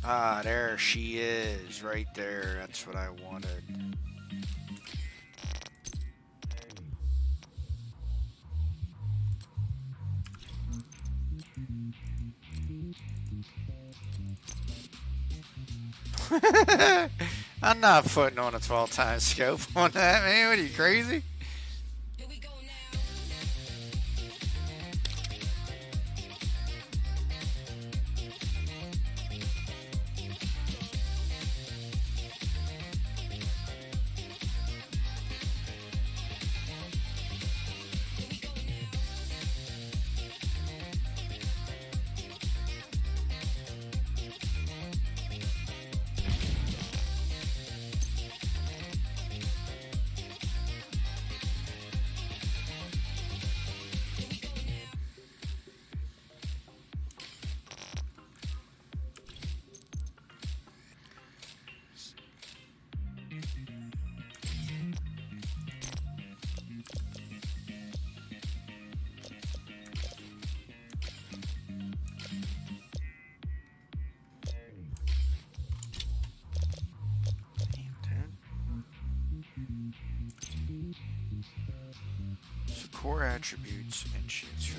Ah, there she is, right there. That's what I wanted. I'm not putting on a 12 times scope on that, man. What are you, crazy? So core attributes and shits.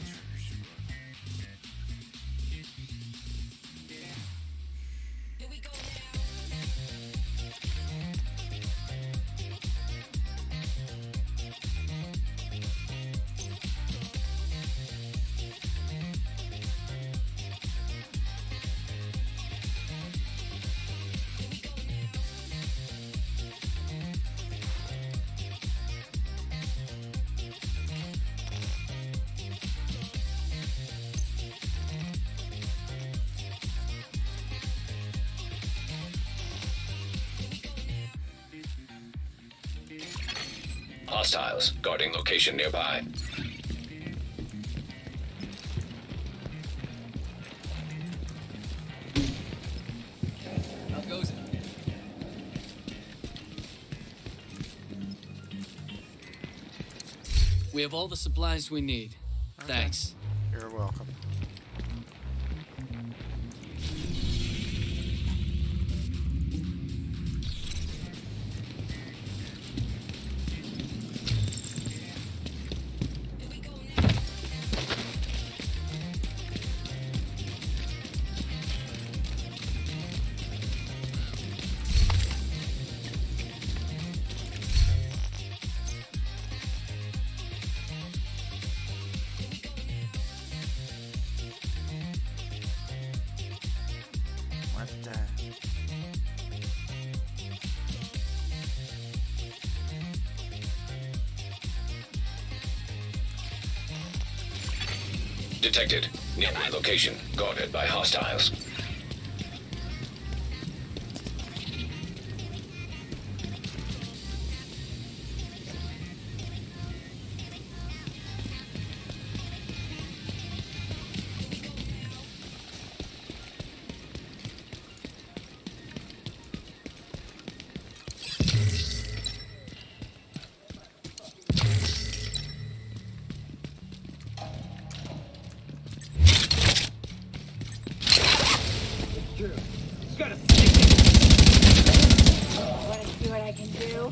Hostiles guarding location nearby. How goes it? We have all the supplies we need. Okay. Thanks. You're welcome. What the? Detected. Nearby location guarded by hostiles. Wanna see what I can do?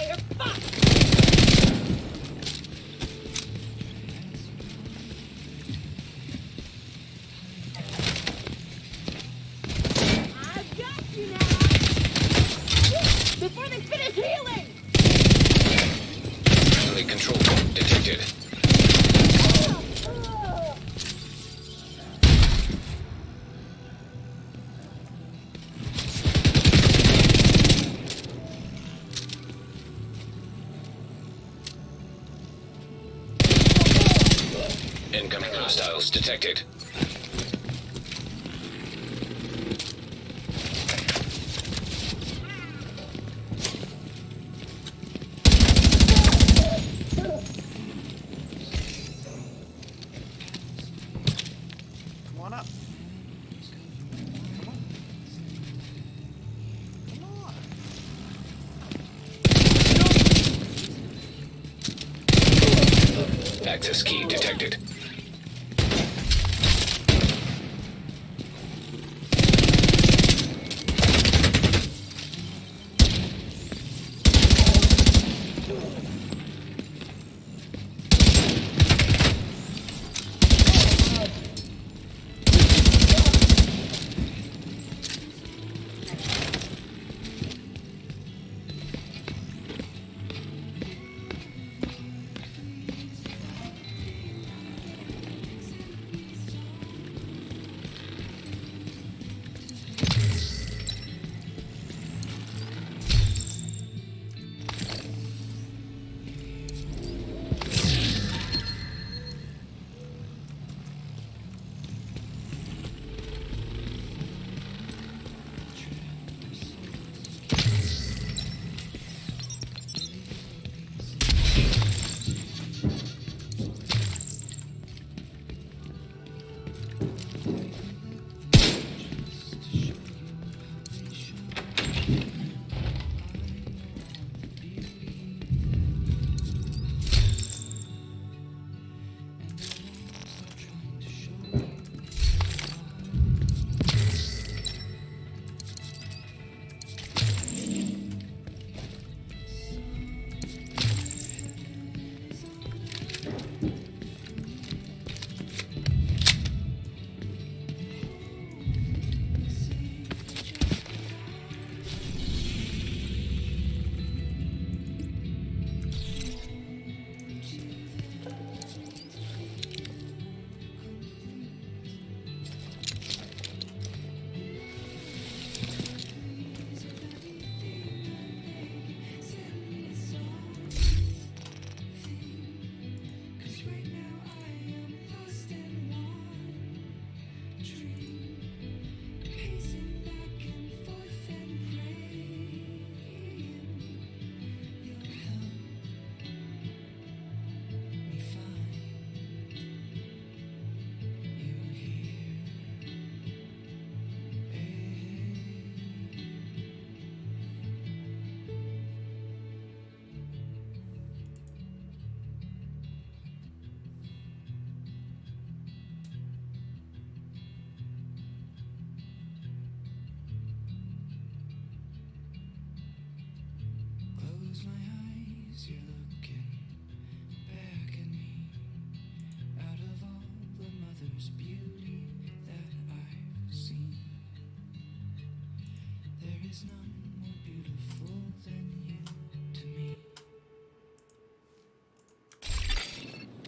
You're fucked! I've got you now! Before they finish healing! Friendly control point detected. Incoming hostiles detected. Come on up. Come on. Come on. Access key detected.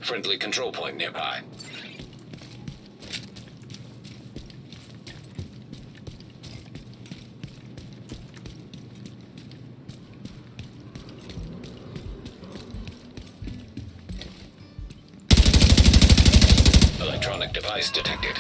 Friendly control point nearby. Electronic device detected.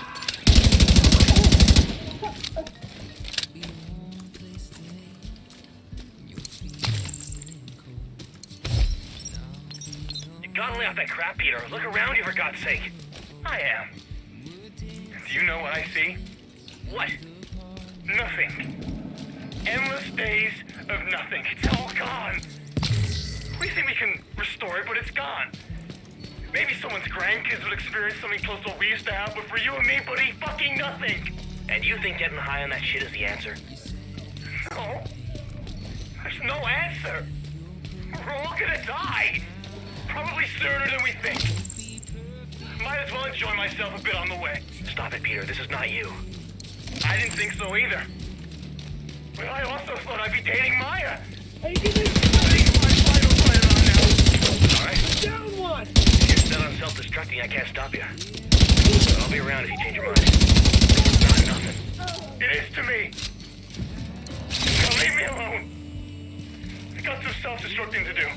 Gotta lay off that crap, Peter. Look around you, for God's sake. I am. Do you know what I see? What? Nothing. Endless days of nothing. It's all gone. We think we can restore it, but it's gone. Maybe someone's grandkids would experience something close to what we used to have, but for you and me, buddy, fucking nothing. And you think getting high on that shit is the answer? No. There's no answer. We're all gonna die. Probably sooner than we think. Might as well enjoy myself a bit on the way. Stop it, Peter. This is not you. I didn't think so either. But I also thought I'd be dating Maya. Hey, give me my final fight on now. Alright. Down one! If you're set on self-destructing, I can't stop you. But I'll be around if you change your mind. It's not nothing. It is to me. Now leave me alone. I got some self-destructing to do.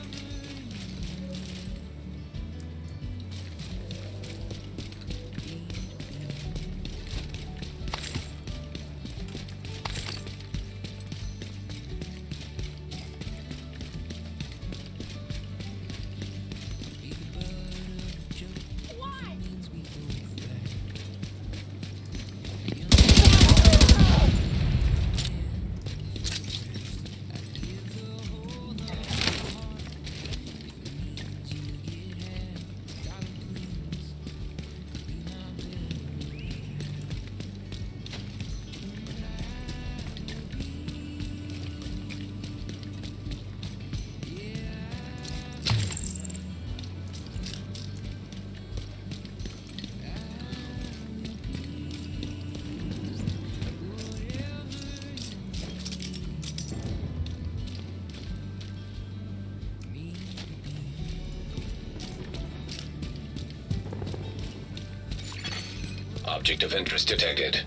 Object of interest detected.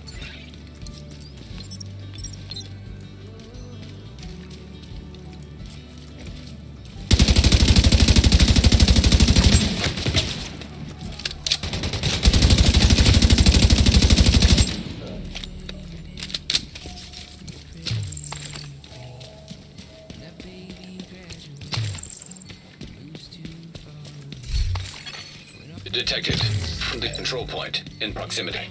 Detected. Friendly control point in proximity.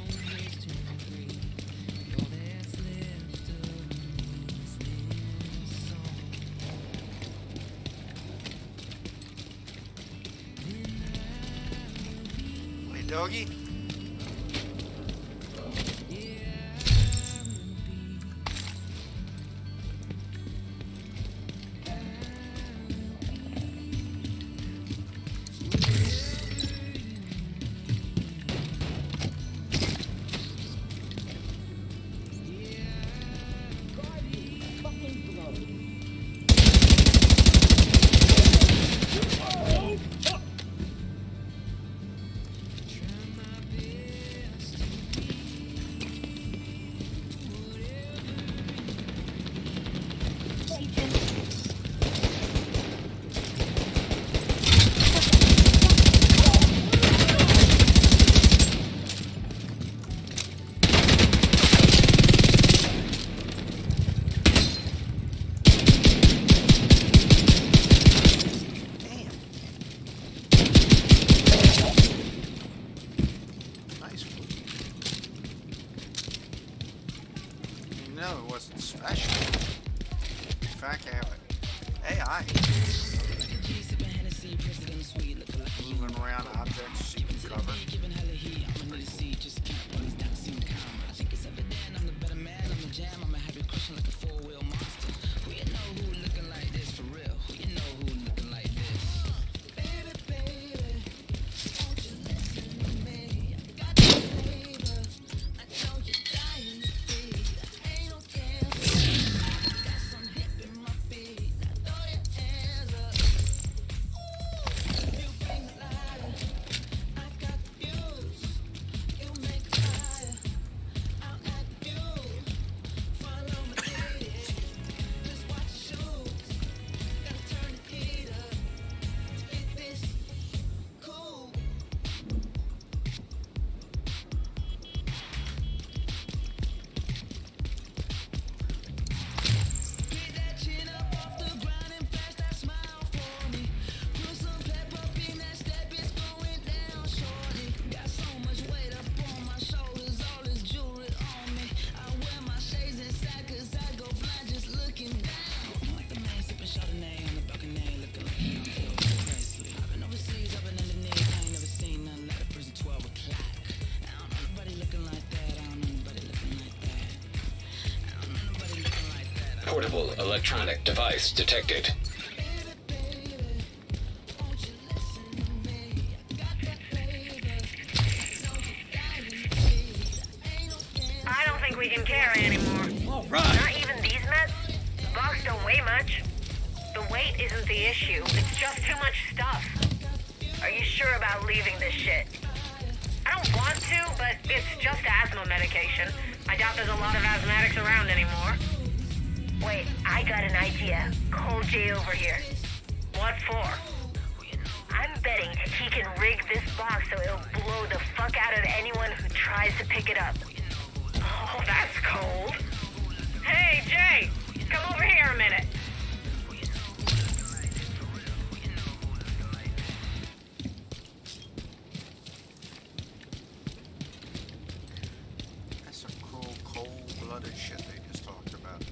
Doggy? No, it wasn't special. In fact, I have an AI moving around objects, seeking cover. Portable electronic device detected. I don't think we can carry anymore. All right. Not even these meds? The box don't weigh much. The weight isn't the issue. It's just too much stuff. Are you sure about leaving this shit? I don't want to, but it's just asthma medication. I doubt there's a lot of asthmatics around anymore. Wait, I got an idea. Call Jay over here. What for? I'm betting he can rig this box so it'll blow the fuck out of anyone who tries to pick it up. Oh, that's cold. Hey, Jay! Come over here a minute. That's some cool, cold-blooded shit they just talked about.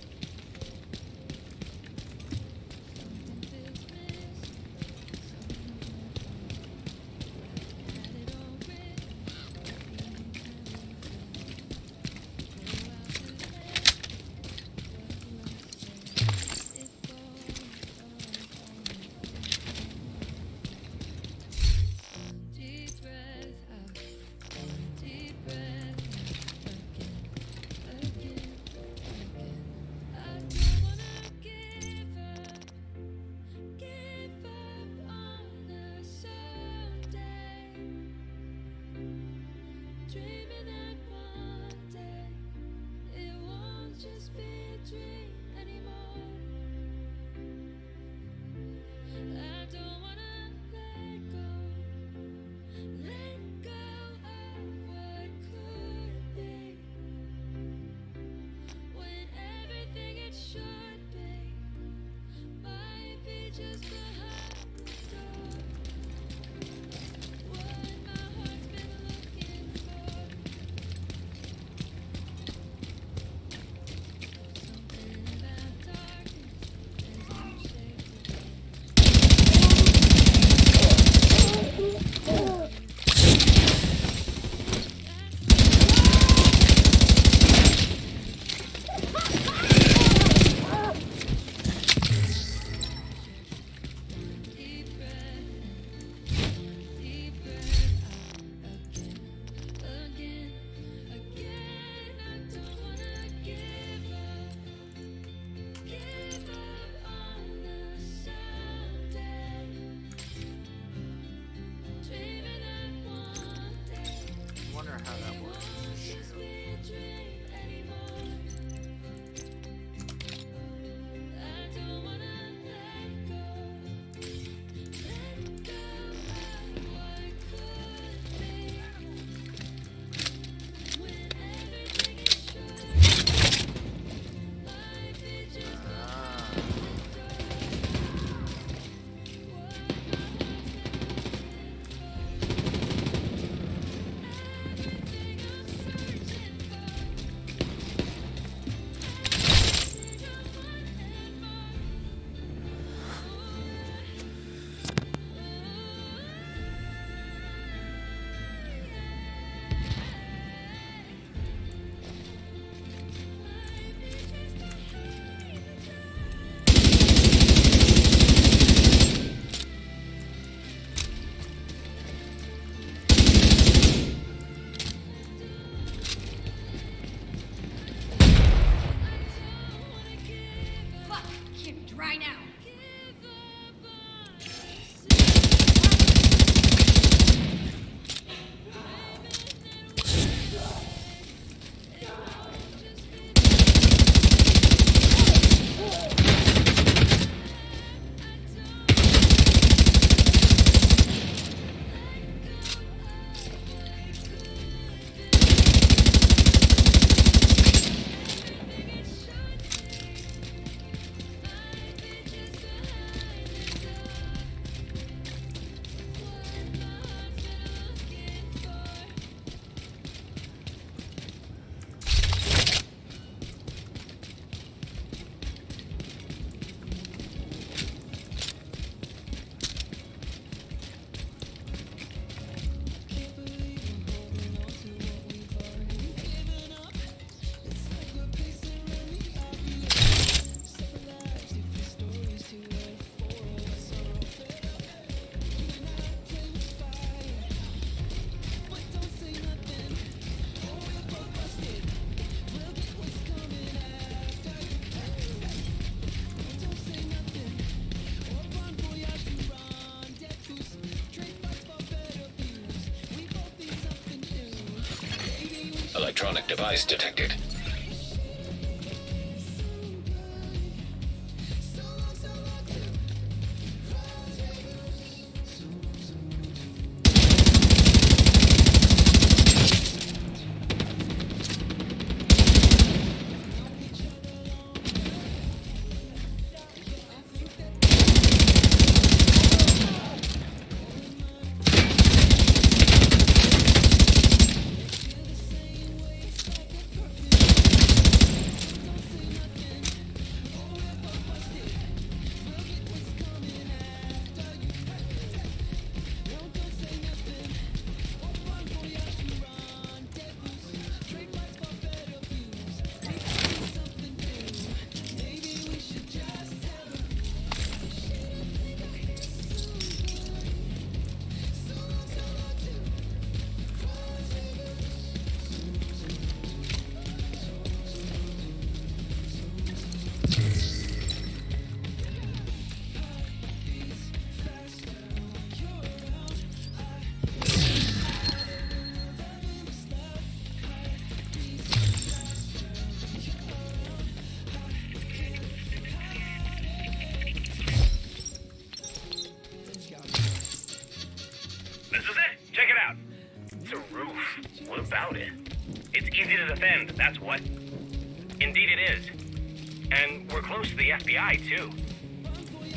electronic device detected. This is it. Check it out. It's a roof. What about it? It's easy to defend, that's what. Indeed it is. And we're close to the FBI, too.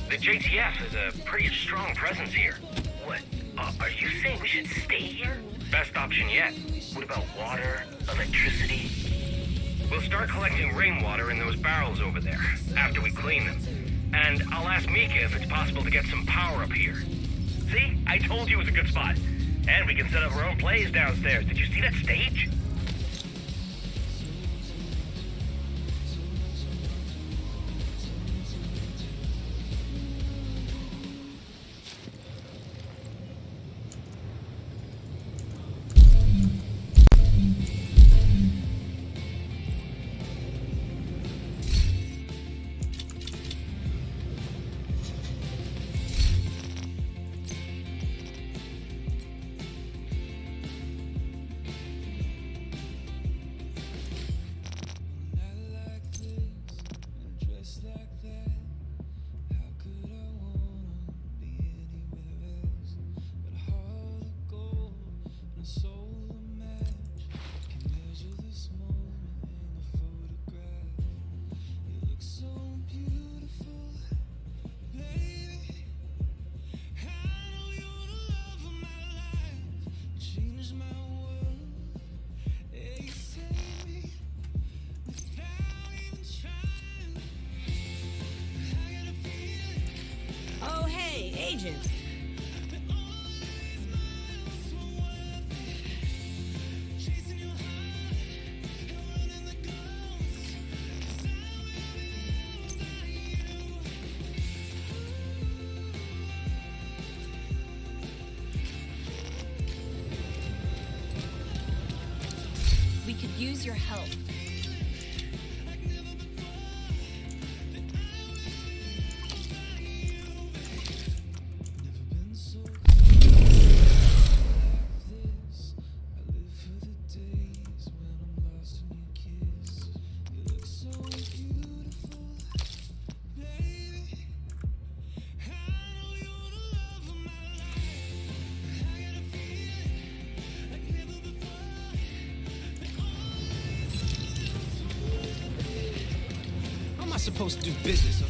The JTF is a pretty strong presence here. What? Are you saying we should stay here? Best option yet. What about water, electricity? We'll start collecting rainwater in those barrels over there, after we clean them. And I'll ask Mika if it's possible to get some power up here. See? I told you it was a good spot. And we can set up our own plays downstairs. Did you see that stage? Oh, hey, Agent. We could use your help. How am I supposed to do business?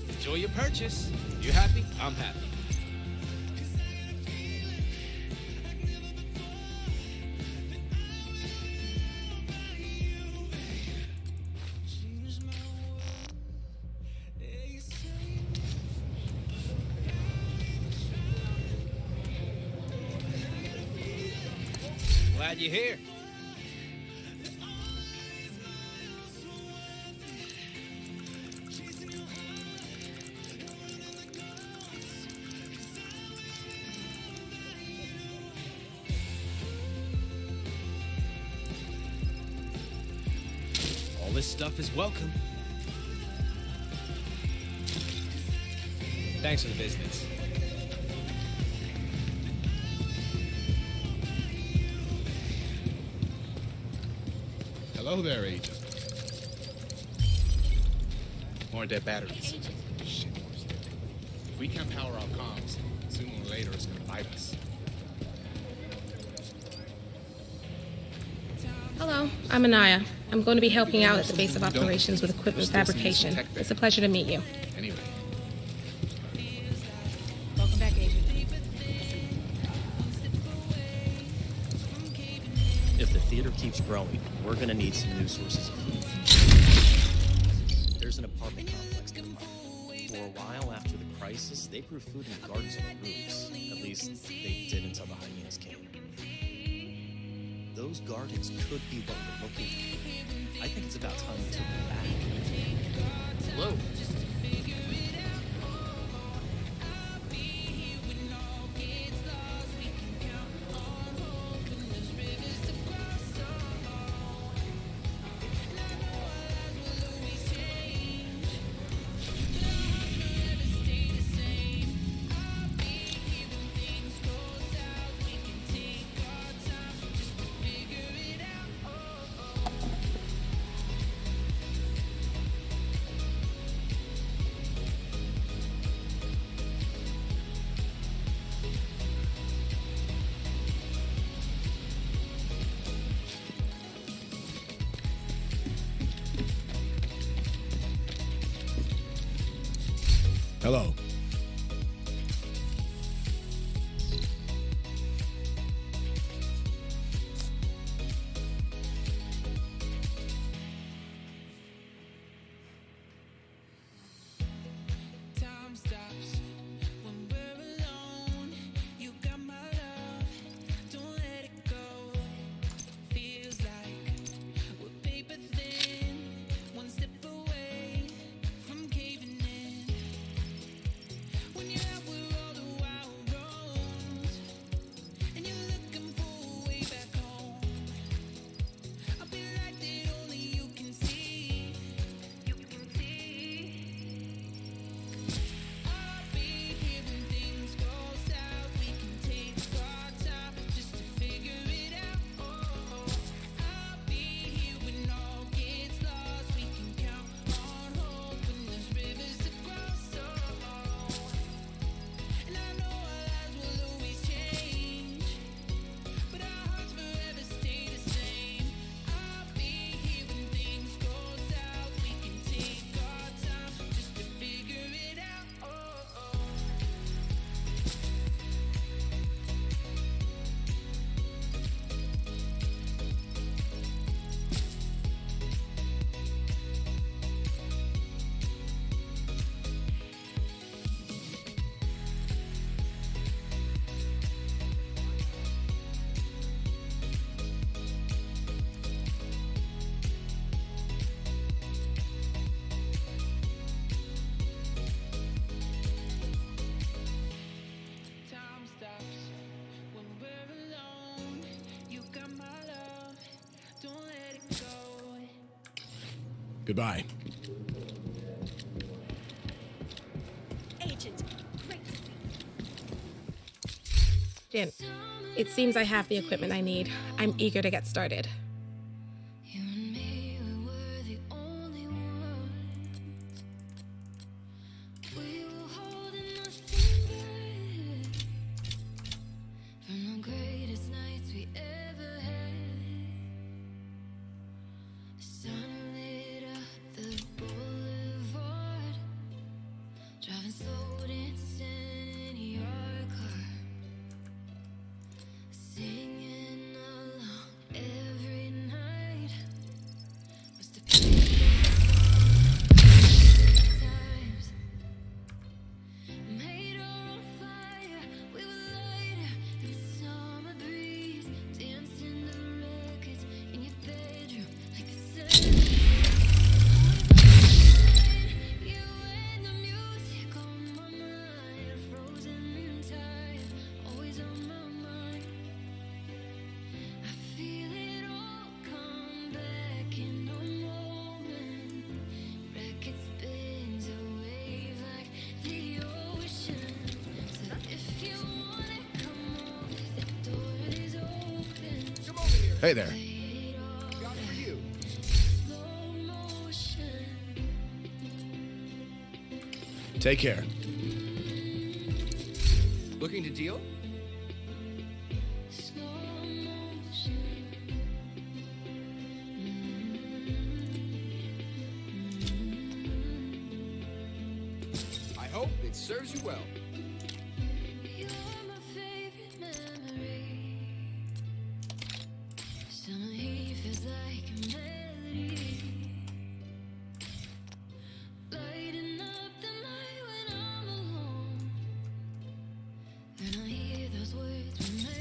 Enjoy your purchase. You happy? I'm happy. Glad you're here. All this stuff is welcome. Thanks for the business. Hello there, Agent. More dead batteries. Shit, if we can't power our comms, sooner or later it's gonna bite us. Hello, I'm Anaya. I'm going to be helping out at the base of operations with equipment fabrication. It's a pleasure to meet you. Anyway. Welcome back, Agent. If the theater keeps growing, we're gonna need some new sources of food. There's an apartment complex nearby. For a while after the crisis, they grew food in gardens on the roofs. At least they did until the hyenas came. Those gardens could be what we're looking for. I think it's about time we took them back. Hello. Hello. Goodbye. Agent, great to see Jim, it seems I have the equipment I need. I'm eager to get started. Singing along every Hey there. Take care. Looking to deal? I hope it serves you well.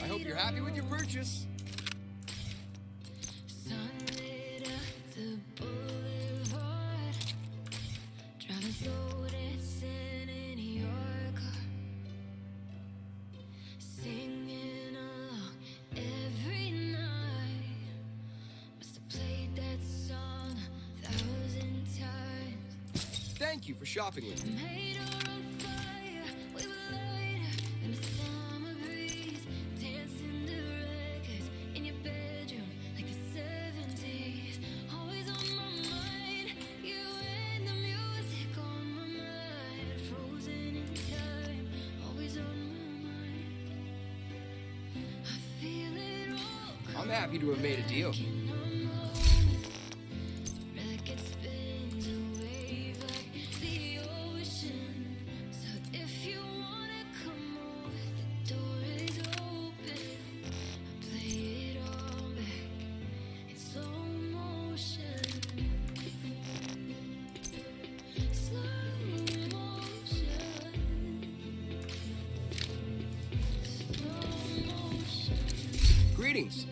I hope you're happy with your purchase. Thank you for shopping with me. I'm happy to have made a deal. Greetings.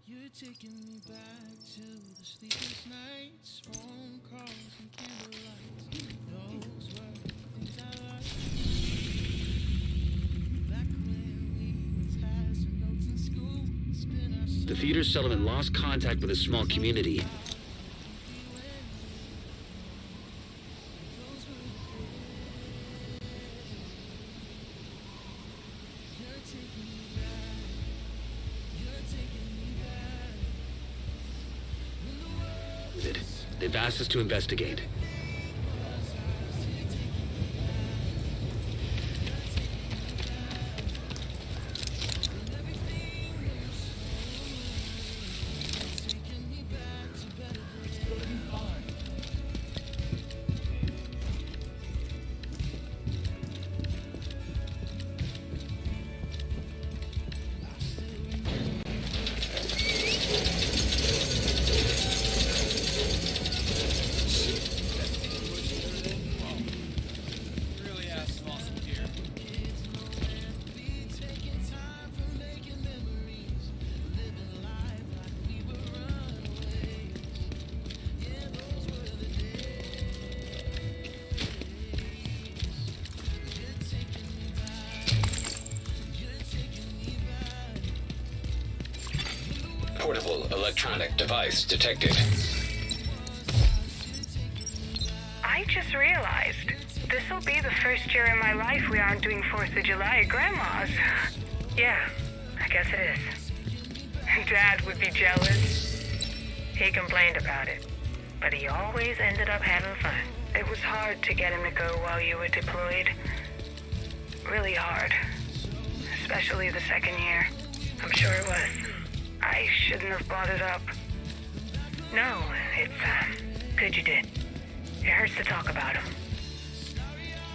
You're taking me back to the sleepless nights, phone calls and candlelight. Those were things I liked. Back when we were passing notes in school, spin our The theater settlement lost contact with a small community. They've asked us to investigate. Portable electronic device detected. I just realized this'll be the first year in my life we aren't doing 4th of July at Grandma's. Yeah, I guess it is. Dad would be jealous. He complained about it, but he always ended up having fun. It was hard to get him to go while you were deployed. Really hard. Especially the second year. I'm sure it was. I shouldn't have brought it up. No, it's, good you did. It hurts to talk about him.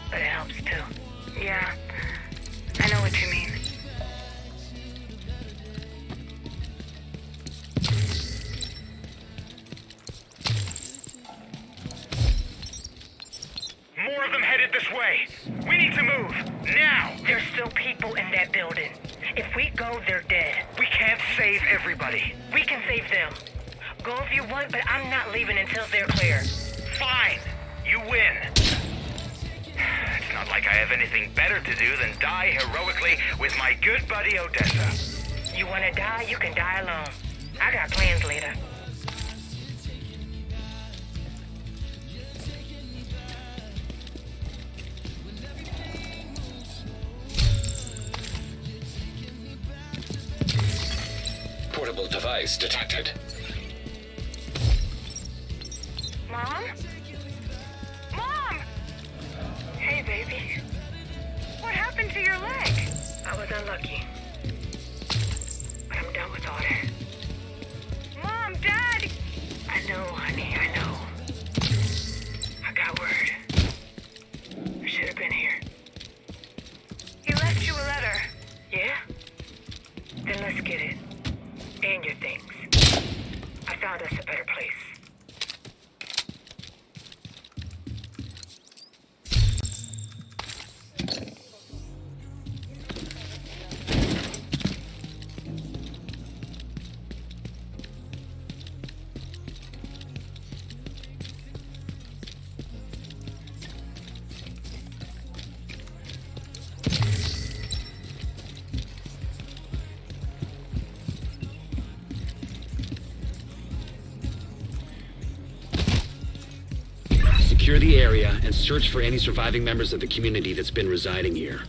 But it helps, too. Yeah, I know what you mean. More of them headed this way. We need to move. Now. There's still people in that building. If we go, they're dead. We can't save everybody. We can save them. Go if you want, but I'm not leaving until they're clear. Fine. You win. It's not like I have anything better to do than die heroically with my good buddy Odessa. You wanna die, you can die alone. I got plans later. Portable device detected. Mom? Mom! Hey, baby. What happened to your leg? I was unlucky. But I'm done with all that. Mom, Dad! I know, honey, I know. I got word. I should have been here. He left you a letter. Yeah? Then let's get it. And your things. I found us a better place. Secure the area and search for any surviving members of the community that's been residing here.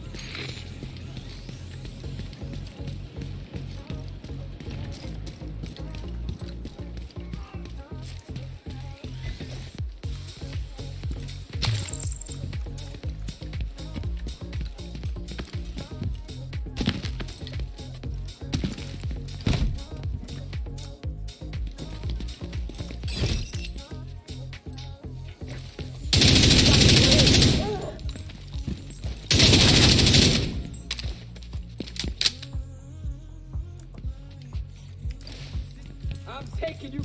I'm taking you.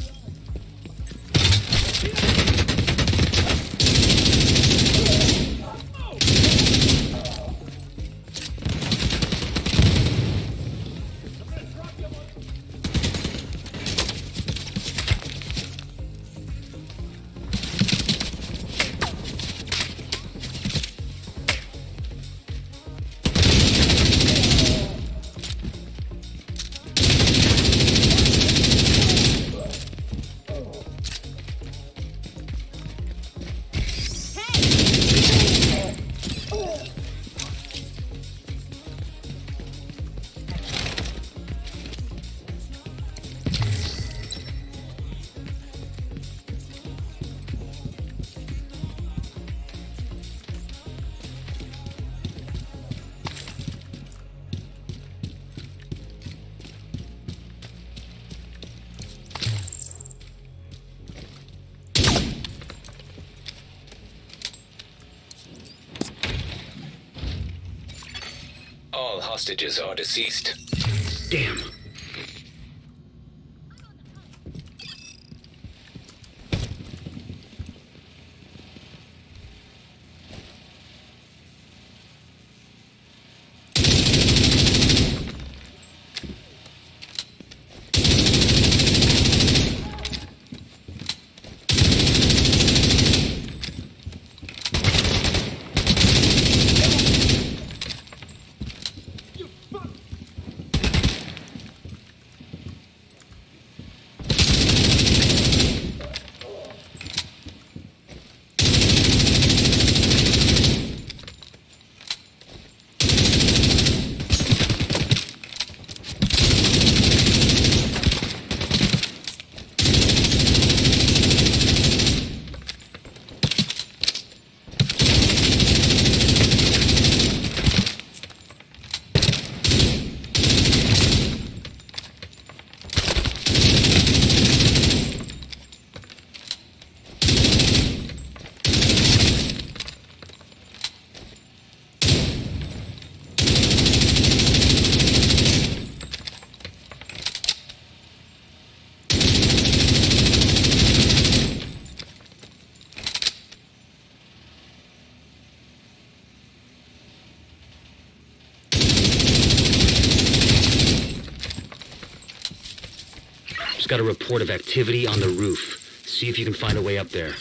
All hostages are deceased. Damn. Got a report of activity on the roof. See if you can find a way up there.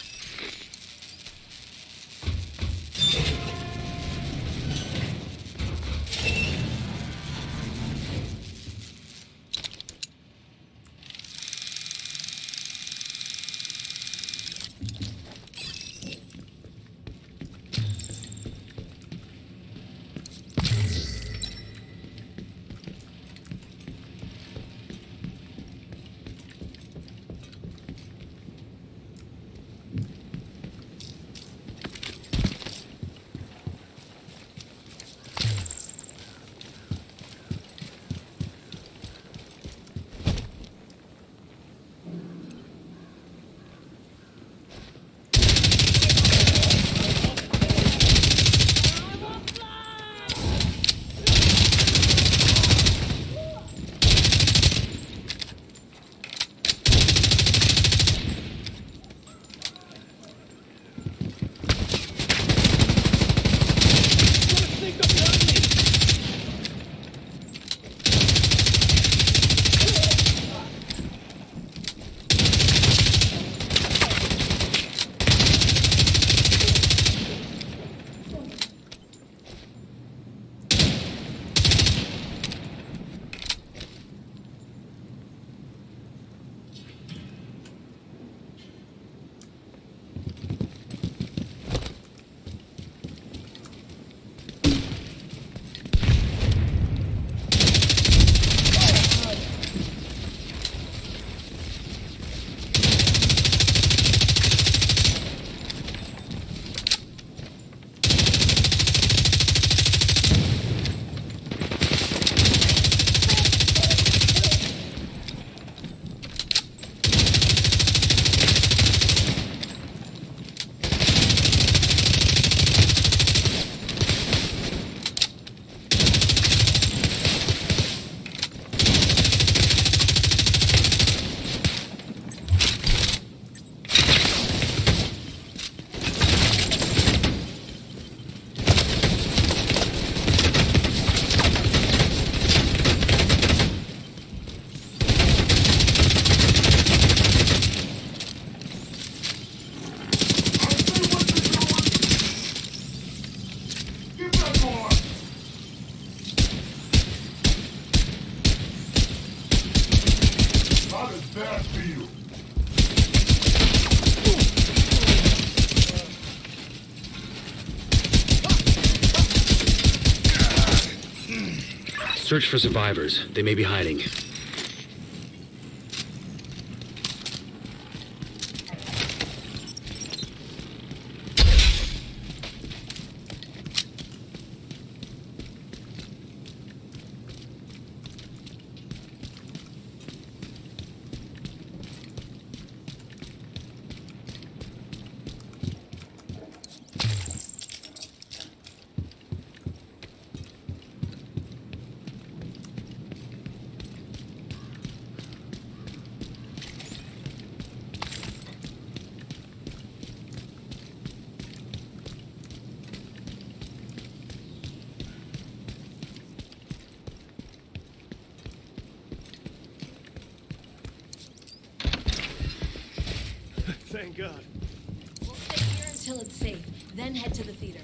Search for survivors. They may be hiding. Thank God. We'll stay here until it's safe, then head to the theater.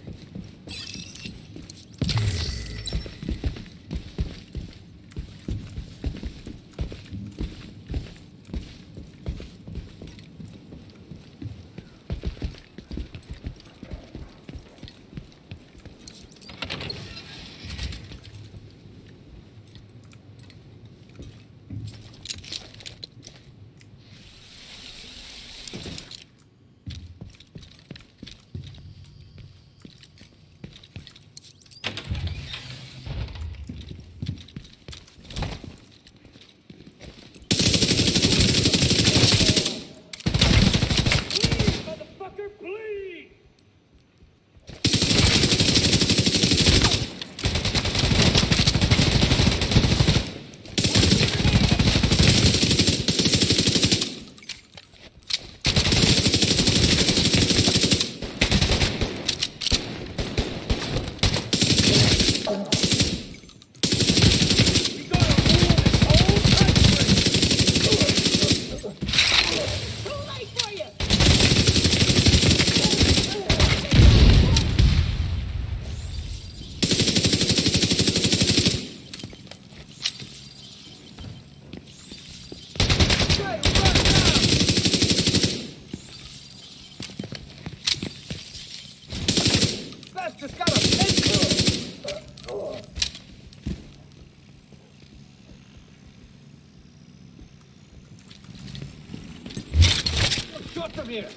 From here.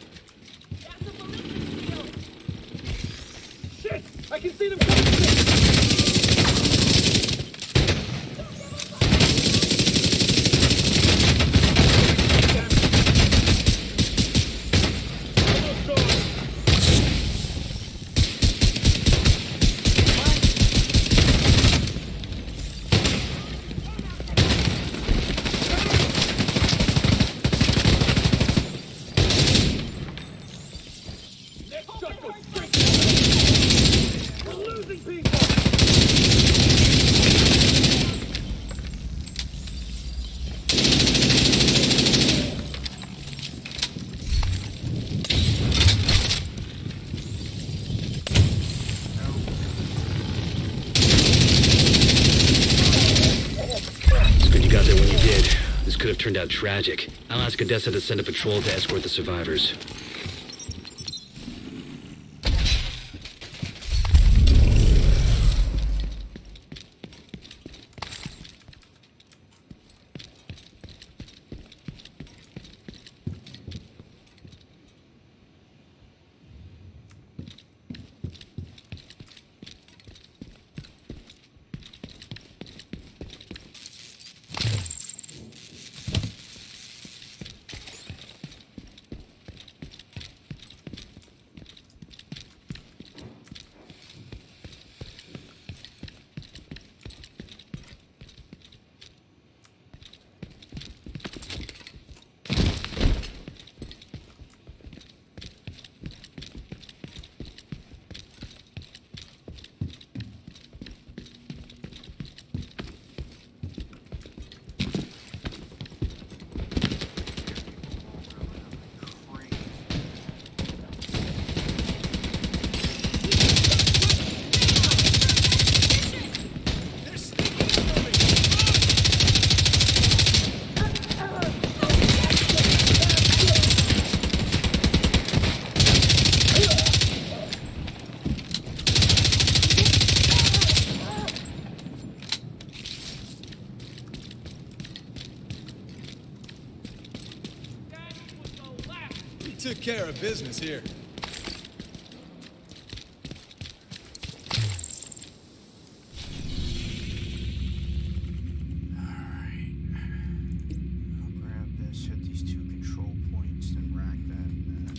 Shit! I can see them coming! Could have turned out tragic. I'll ask Odessa to send a patrol to escort the survivors. took care of business here. Hit these two control points, then rack that and that.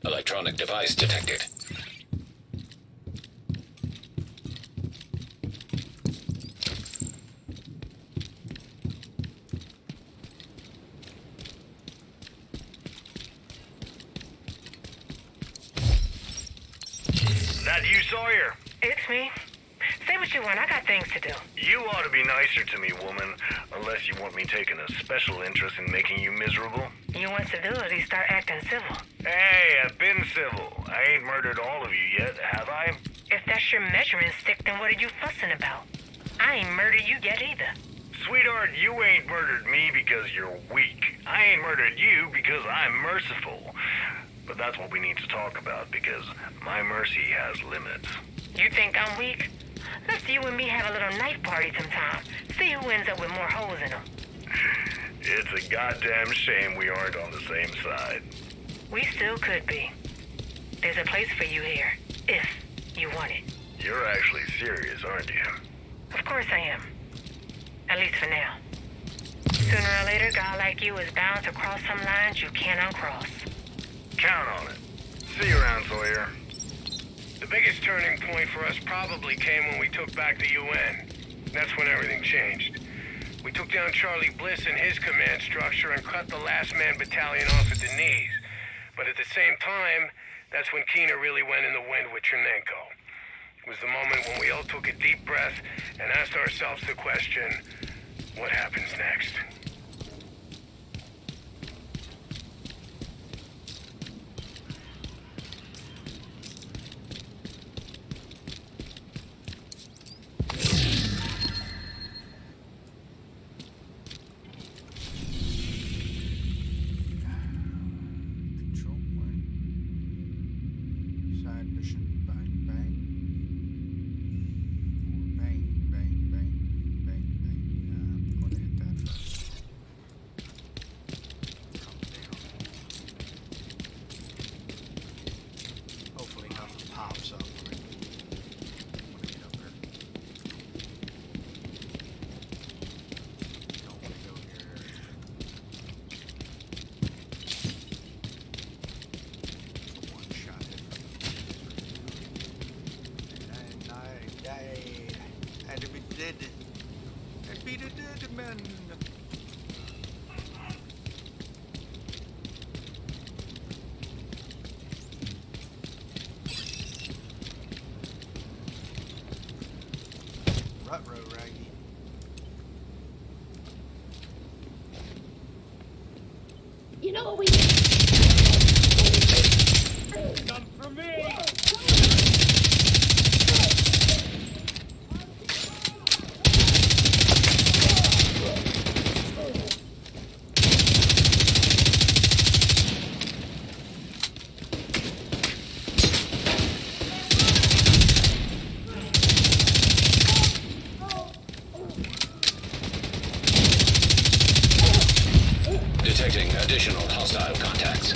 Electronic device detected. That you, Sawyer? It's me. Say what you want. I got things to do. You ought to be nicer to me, woman. Unless you want me taking a special interest in making you miserable. You want civility, start acting civil. Hey, I've been civil. I ain't murdered all of you yet, have I? If that's your measuring stick, then what are you fussing about? I ain't murdered you yet either. Sweetheart, you ain't murdered me because you're weak. I ain't murdered you because I'm merciful. But that's what we need to talk about, because my mercy has limits. You think I'm weak? Let's you and me have a little knife party sometime. See who ends up with more holes in them. It's a goddamn shame we aren't on the same side. We still could be. There's a place for you here, if you want it. You're actually serious, aren't you? Of course I am. At least for now. Sooner or later, a guy like you is bound to cross some lines you can't uncross. Count on it. See you around, Sawyer. The biggest turning point for us probably came when we took back the UN. That's when everything changed. We took down Charlie Bliss and his command structure and cut the last man battalion off at the knees. But at the same time, that's when Keener really went in the wind with Chernenko. It was the moment when we all took a deep breath and asked ourselves the question, what happens next? Rut-row, Raggy. You know what we Come for me! Detecting additional hostile contacts.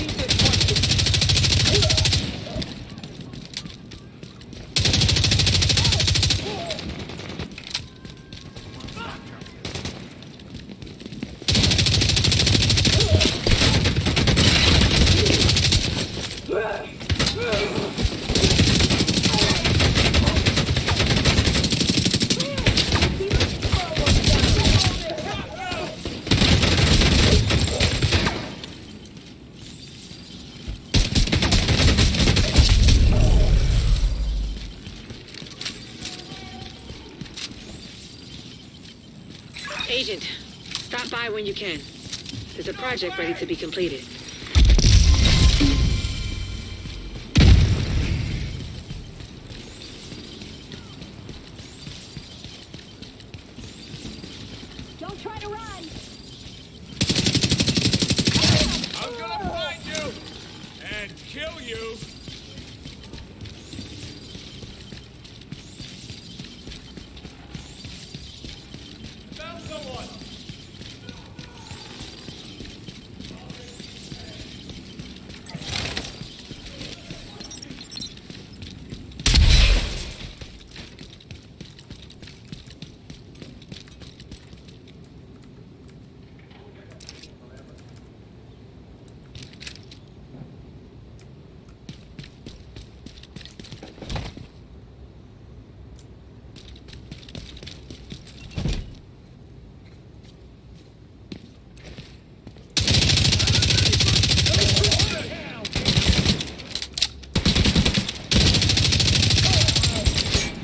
Agent, stop by when you can. There's a project ready to be completed. don't try to run. I'm gonna find you and kill you. Found someone.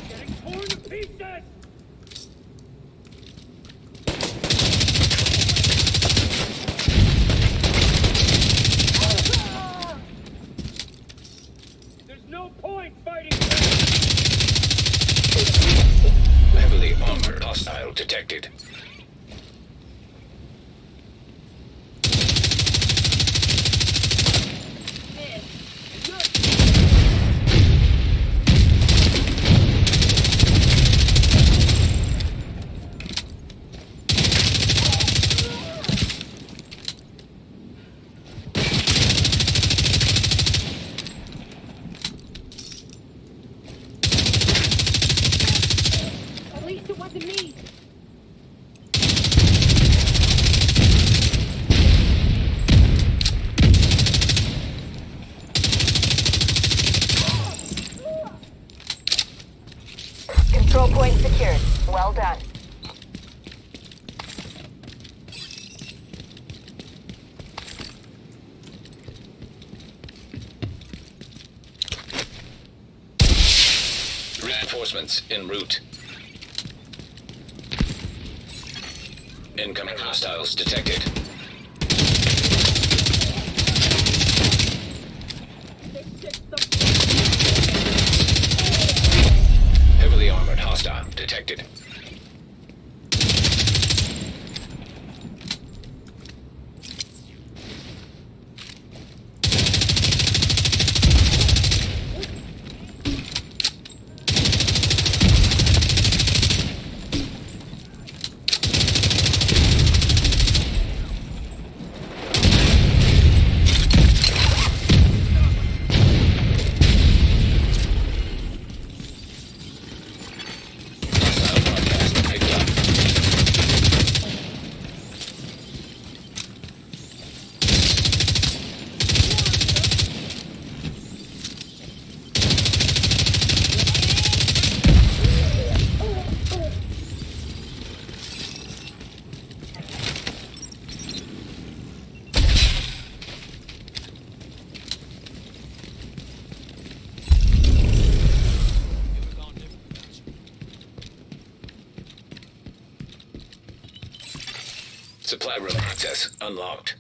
Getting torn to pieces. There's no point fighting. Heavily armored hostile detected. At least it wasn't me. Control point secured. Well done. Reinforcements en route. Incoming hostiles detected. Heavily armored hostile detected. Hostile broadcast Supply room access unlocked.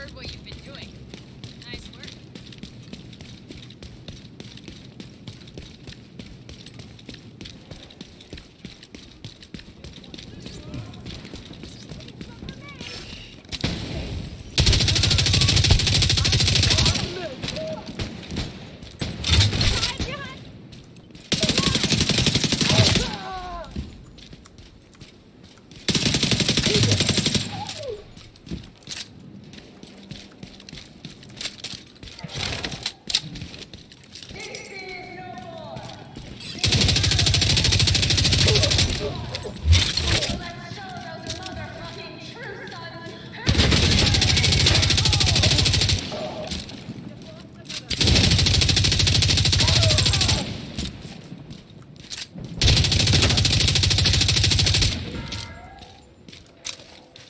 heard what you've been doing. Nice work.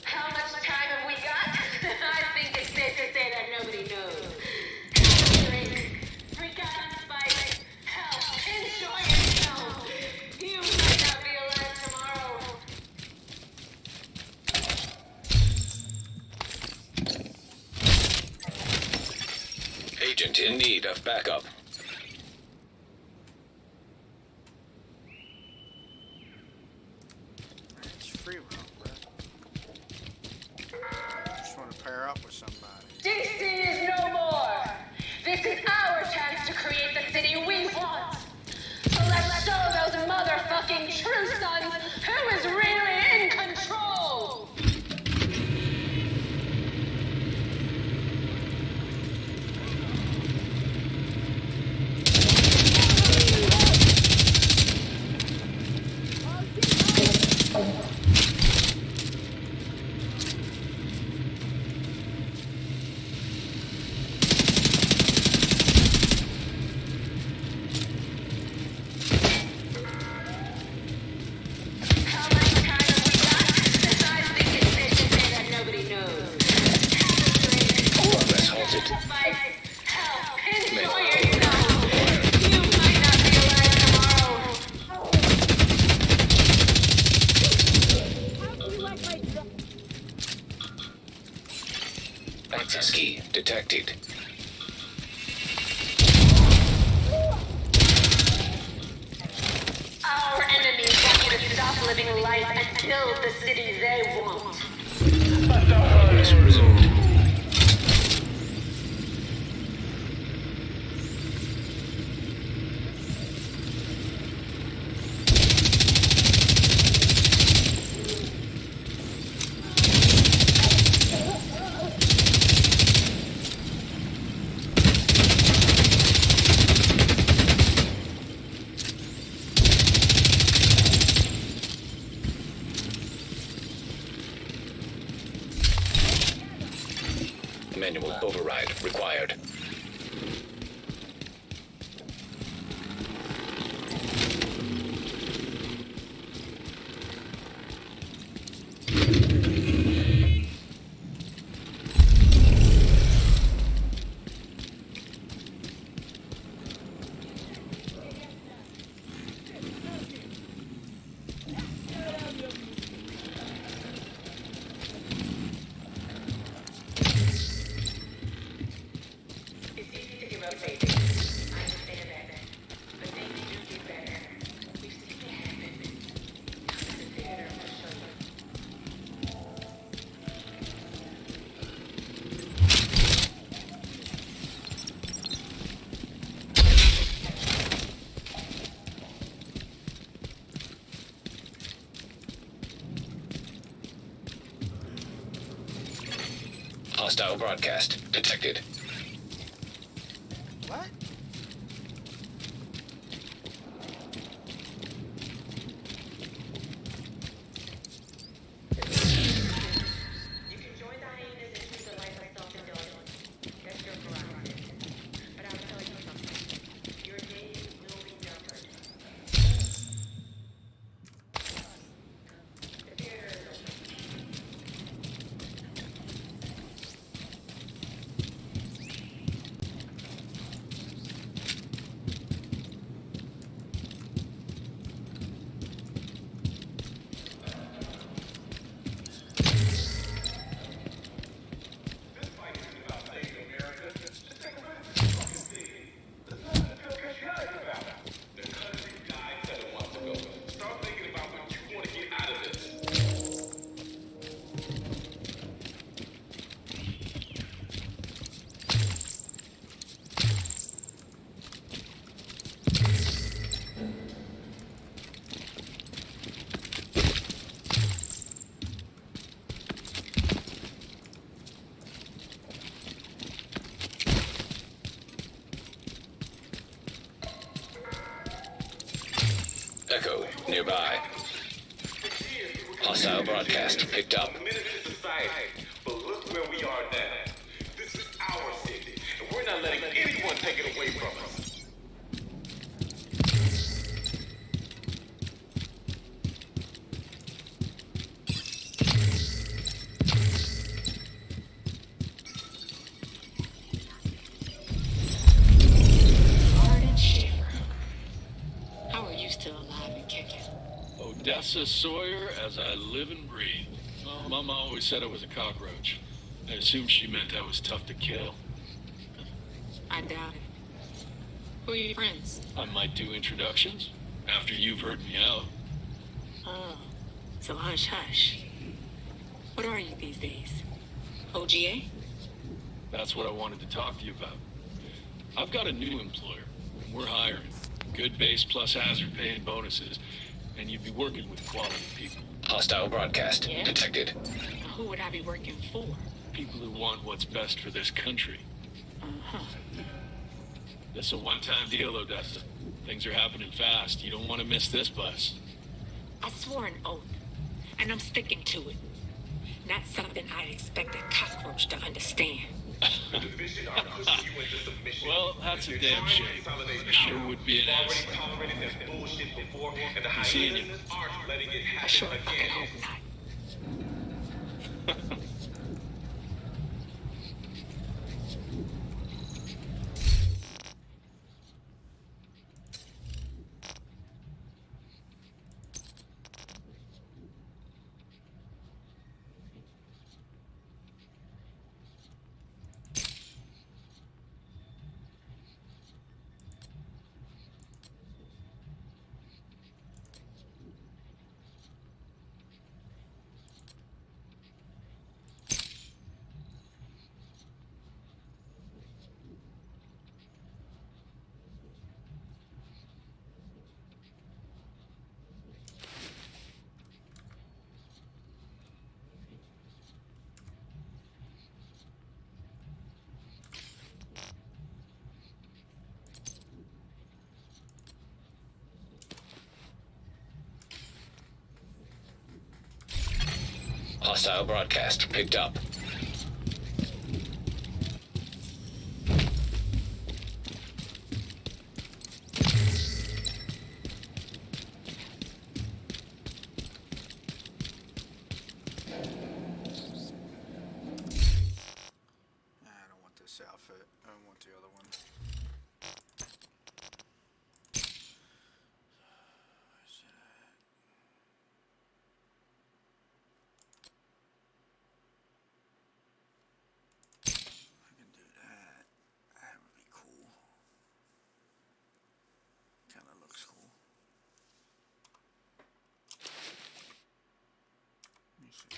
How much time have we got? I think it's safe to say that nobody knows. Drink, freak out and spike. Hell, enjoy yourself. You might not be alive tomorrow. Agent in need of backup. It's free roam, bro. Just want to pair up with somebody. DC is no more. This is our chance to create the city we want. So let's show those motherfucking true sons who is really in control. How much time have we got? I think it's safe to say that nobody knows. Progress halted. Hell, enjoy yourself. You might not be alive tomorrow. Access key detected. Our enemies want you to stop living life and build the city they want. Progress resumed. Manual override required. It's easy to give up faith. I understand that. But things do get better. We've seen it happen. Come to the theater and we'll show you. Hostile broadcast detected. What? You can join the hyenas and choose a life of self-indulgence. That's your prerogative. But I'll tell you something. Your days will be numbered. The theater is open. Echo, nearby. Hostile broadcast picked up. But look where we are now. This is our city, and we're not letting anyone take it away from us. Arden Schaefer. How are you still alive and kicking? Odessa Sawyer as I live and breathe. Well, Mama always said I was a cockroach. I assumed she meant I was tough to kill. I doubt it. Who are your friends? I might do introductions after you've heard me out. Oh, so hush hush. What are you these days? OGA? That's what I wanted to talk to you about. I've got a new employer. We're hiring. Good base plus hazard pay and bonuses. And you'd be working with quality people. Hostile broadcast detected. Now, who would I be working for? People who want what's best for this country. Uh-huh. This is a one-time deal, Odessa. Things are happening fast. You don't want to miss this bus. I swore an oath, and I'm sticking to it. Not something I'd expect a cockroach to understand. Well, that's a damn shame. I sure would be an ass. You seeing you? I sure fucking hope not. Hostile broadcast picked up. I don't want this outfit. I want the other one. Where's it at? I can do that. That would be cool. Kind of looks cool. Let me see.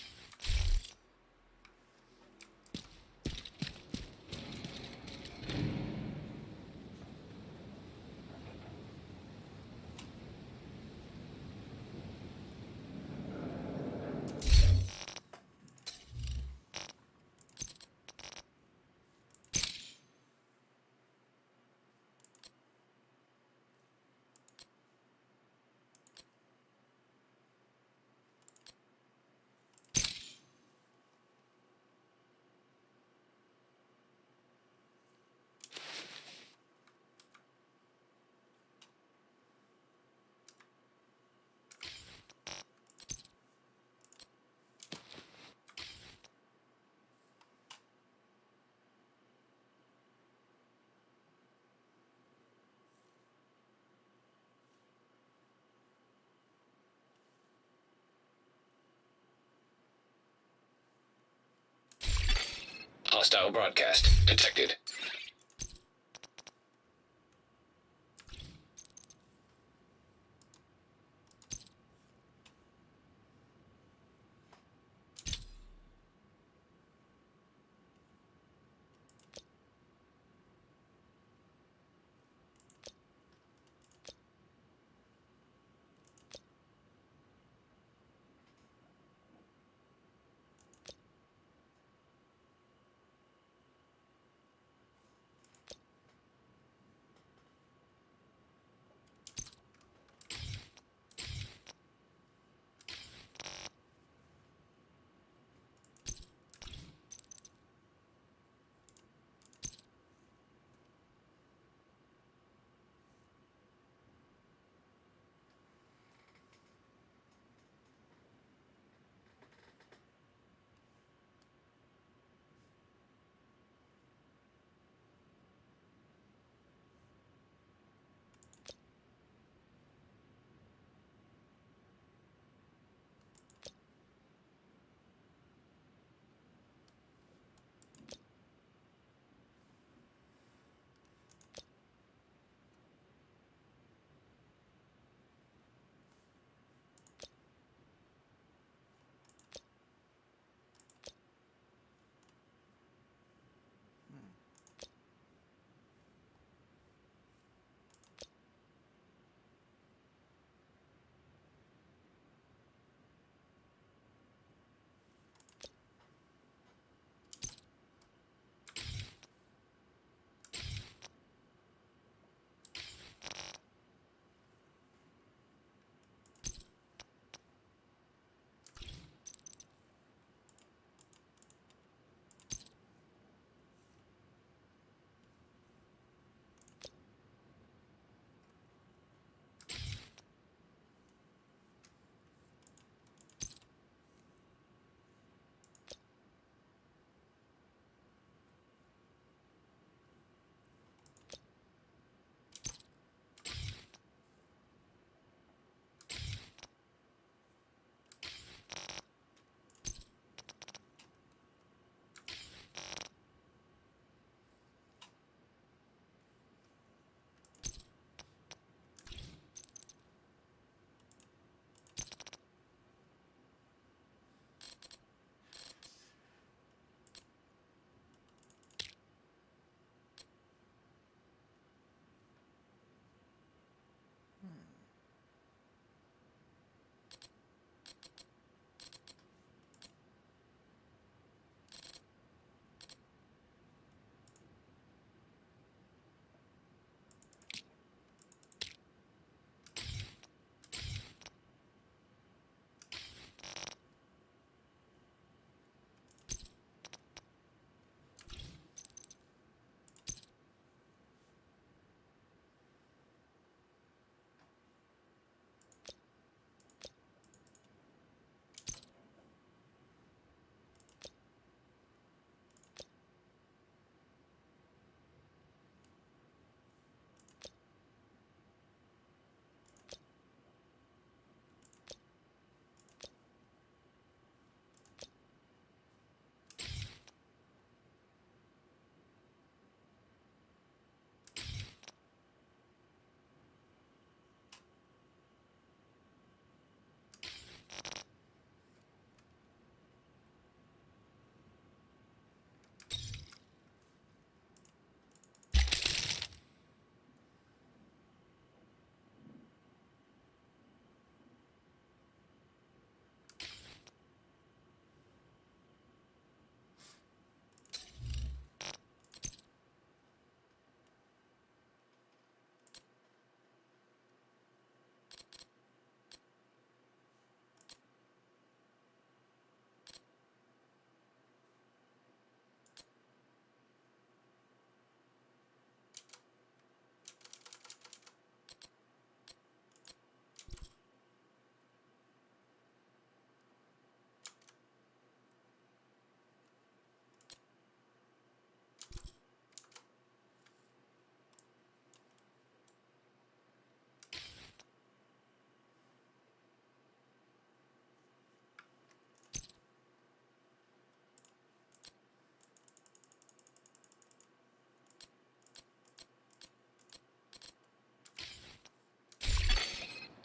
Hostile broadcast detected.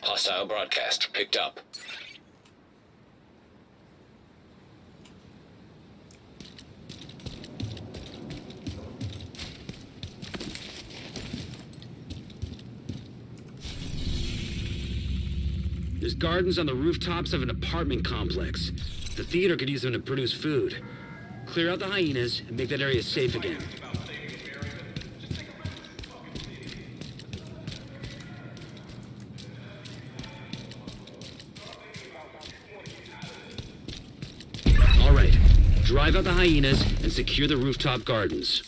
Hostile broadcast picked up. There's gardens on the rooftops of an apartment complex. The theater could use them to produce food. Clear out the hyenas and make that area safe again. All right, drive out the hyenas and secure the rooftop gardens.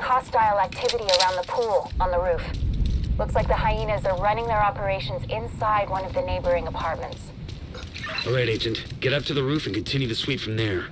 Hostile activity around the pool on the roof. Looks like the hyenas are running their operations inside one of the neighboring apartments. All right, Agent. Get up to the roof and continue the sweep from there.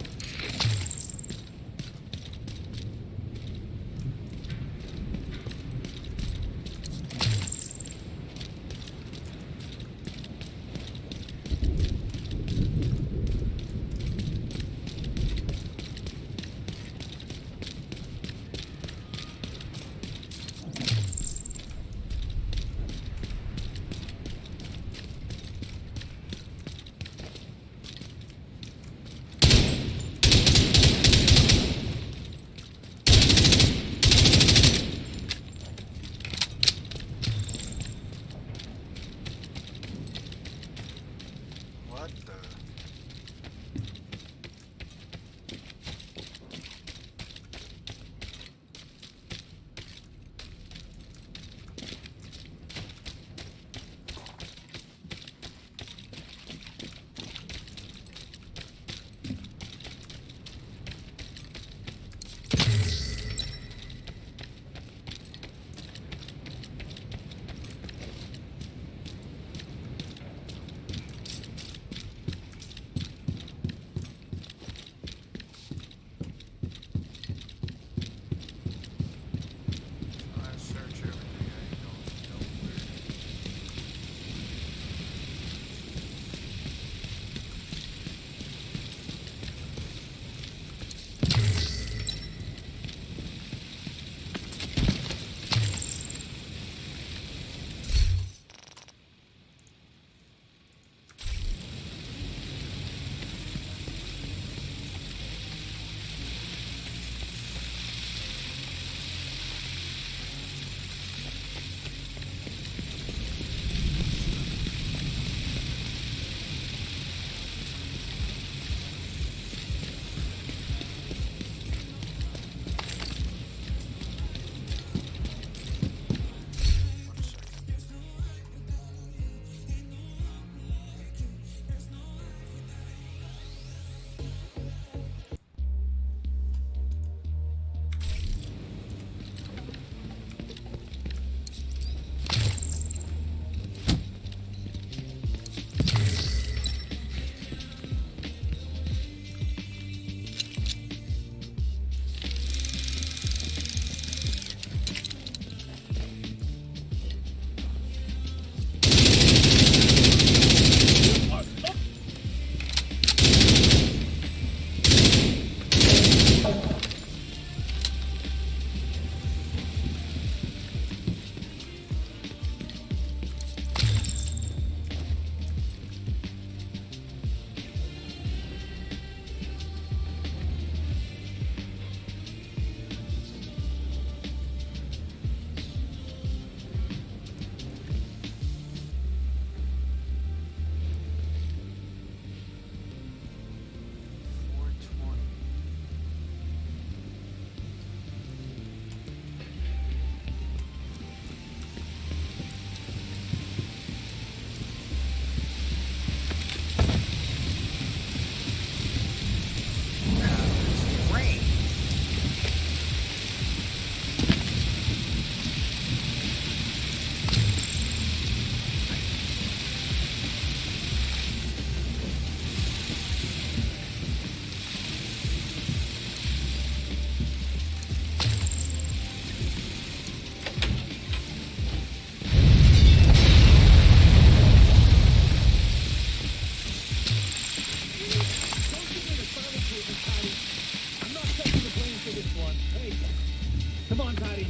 Come on, Patty.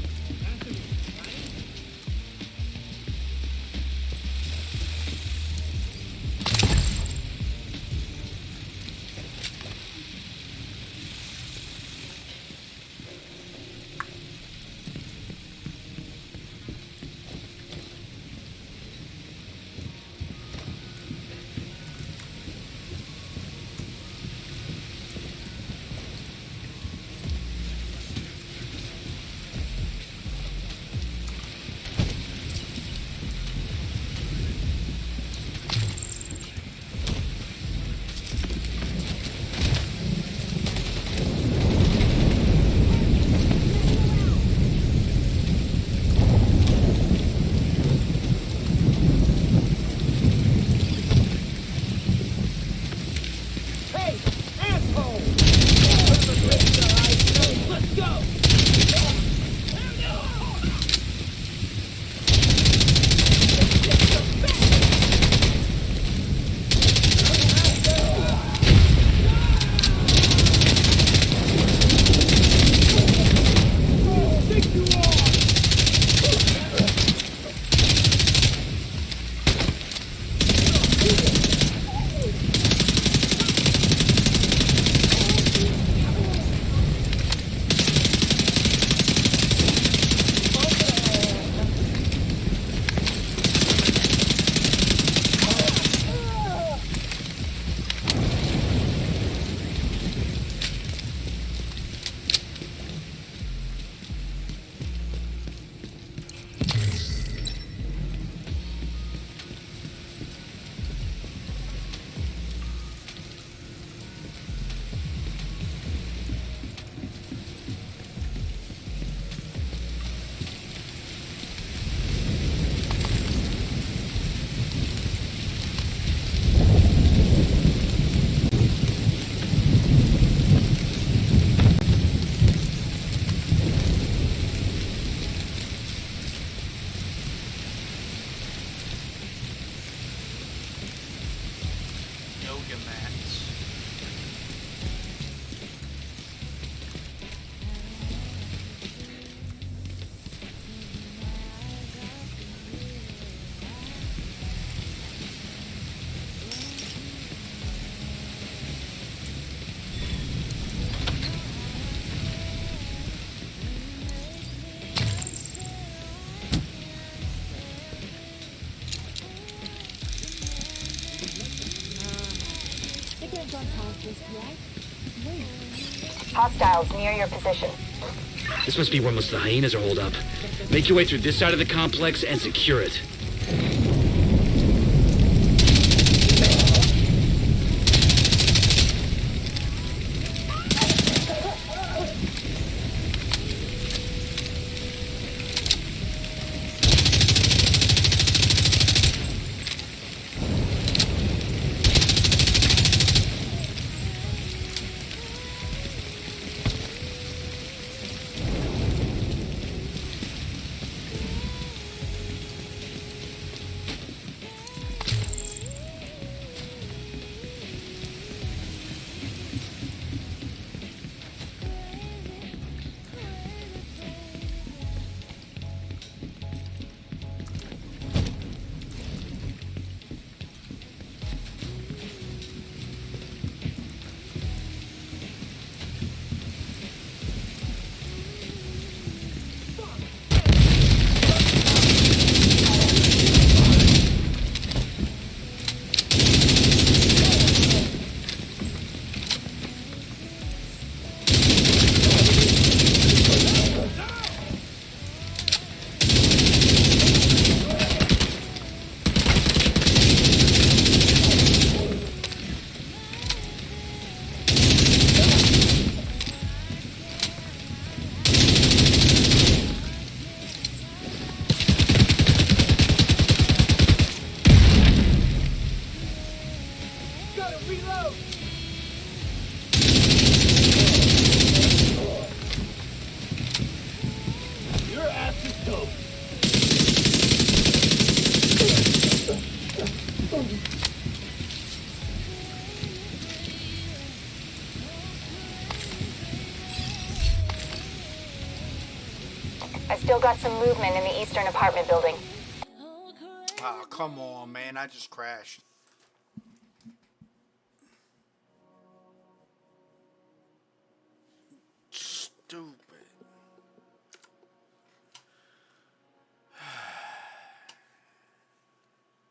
Yoga mats. Hostiles near your position. This must be where most of the hyenas are holed up. Make your way through this side of the complex and secure it. I still got some movement in the eastern apartment building. Ah, come on, man. I just crashed. Stupid.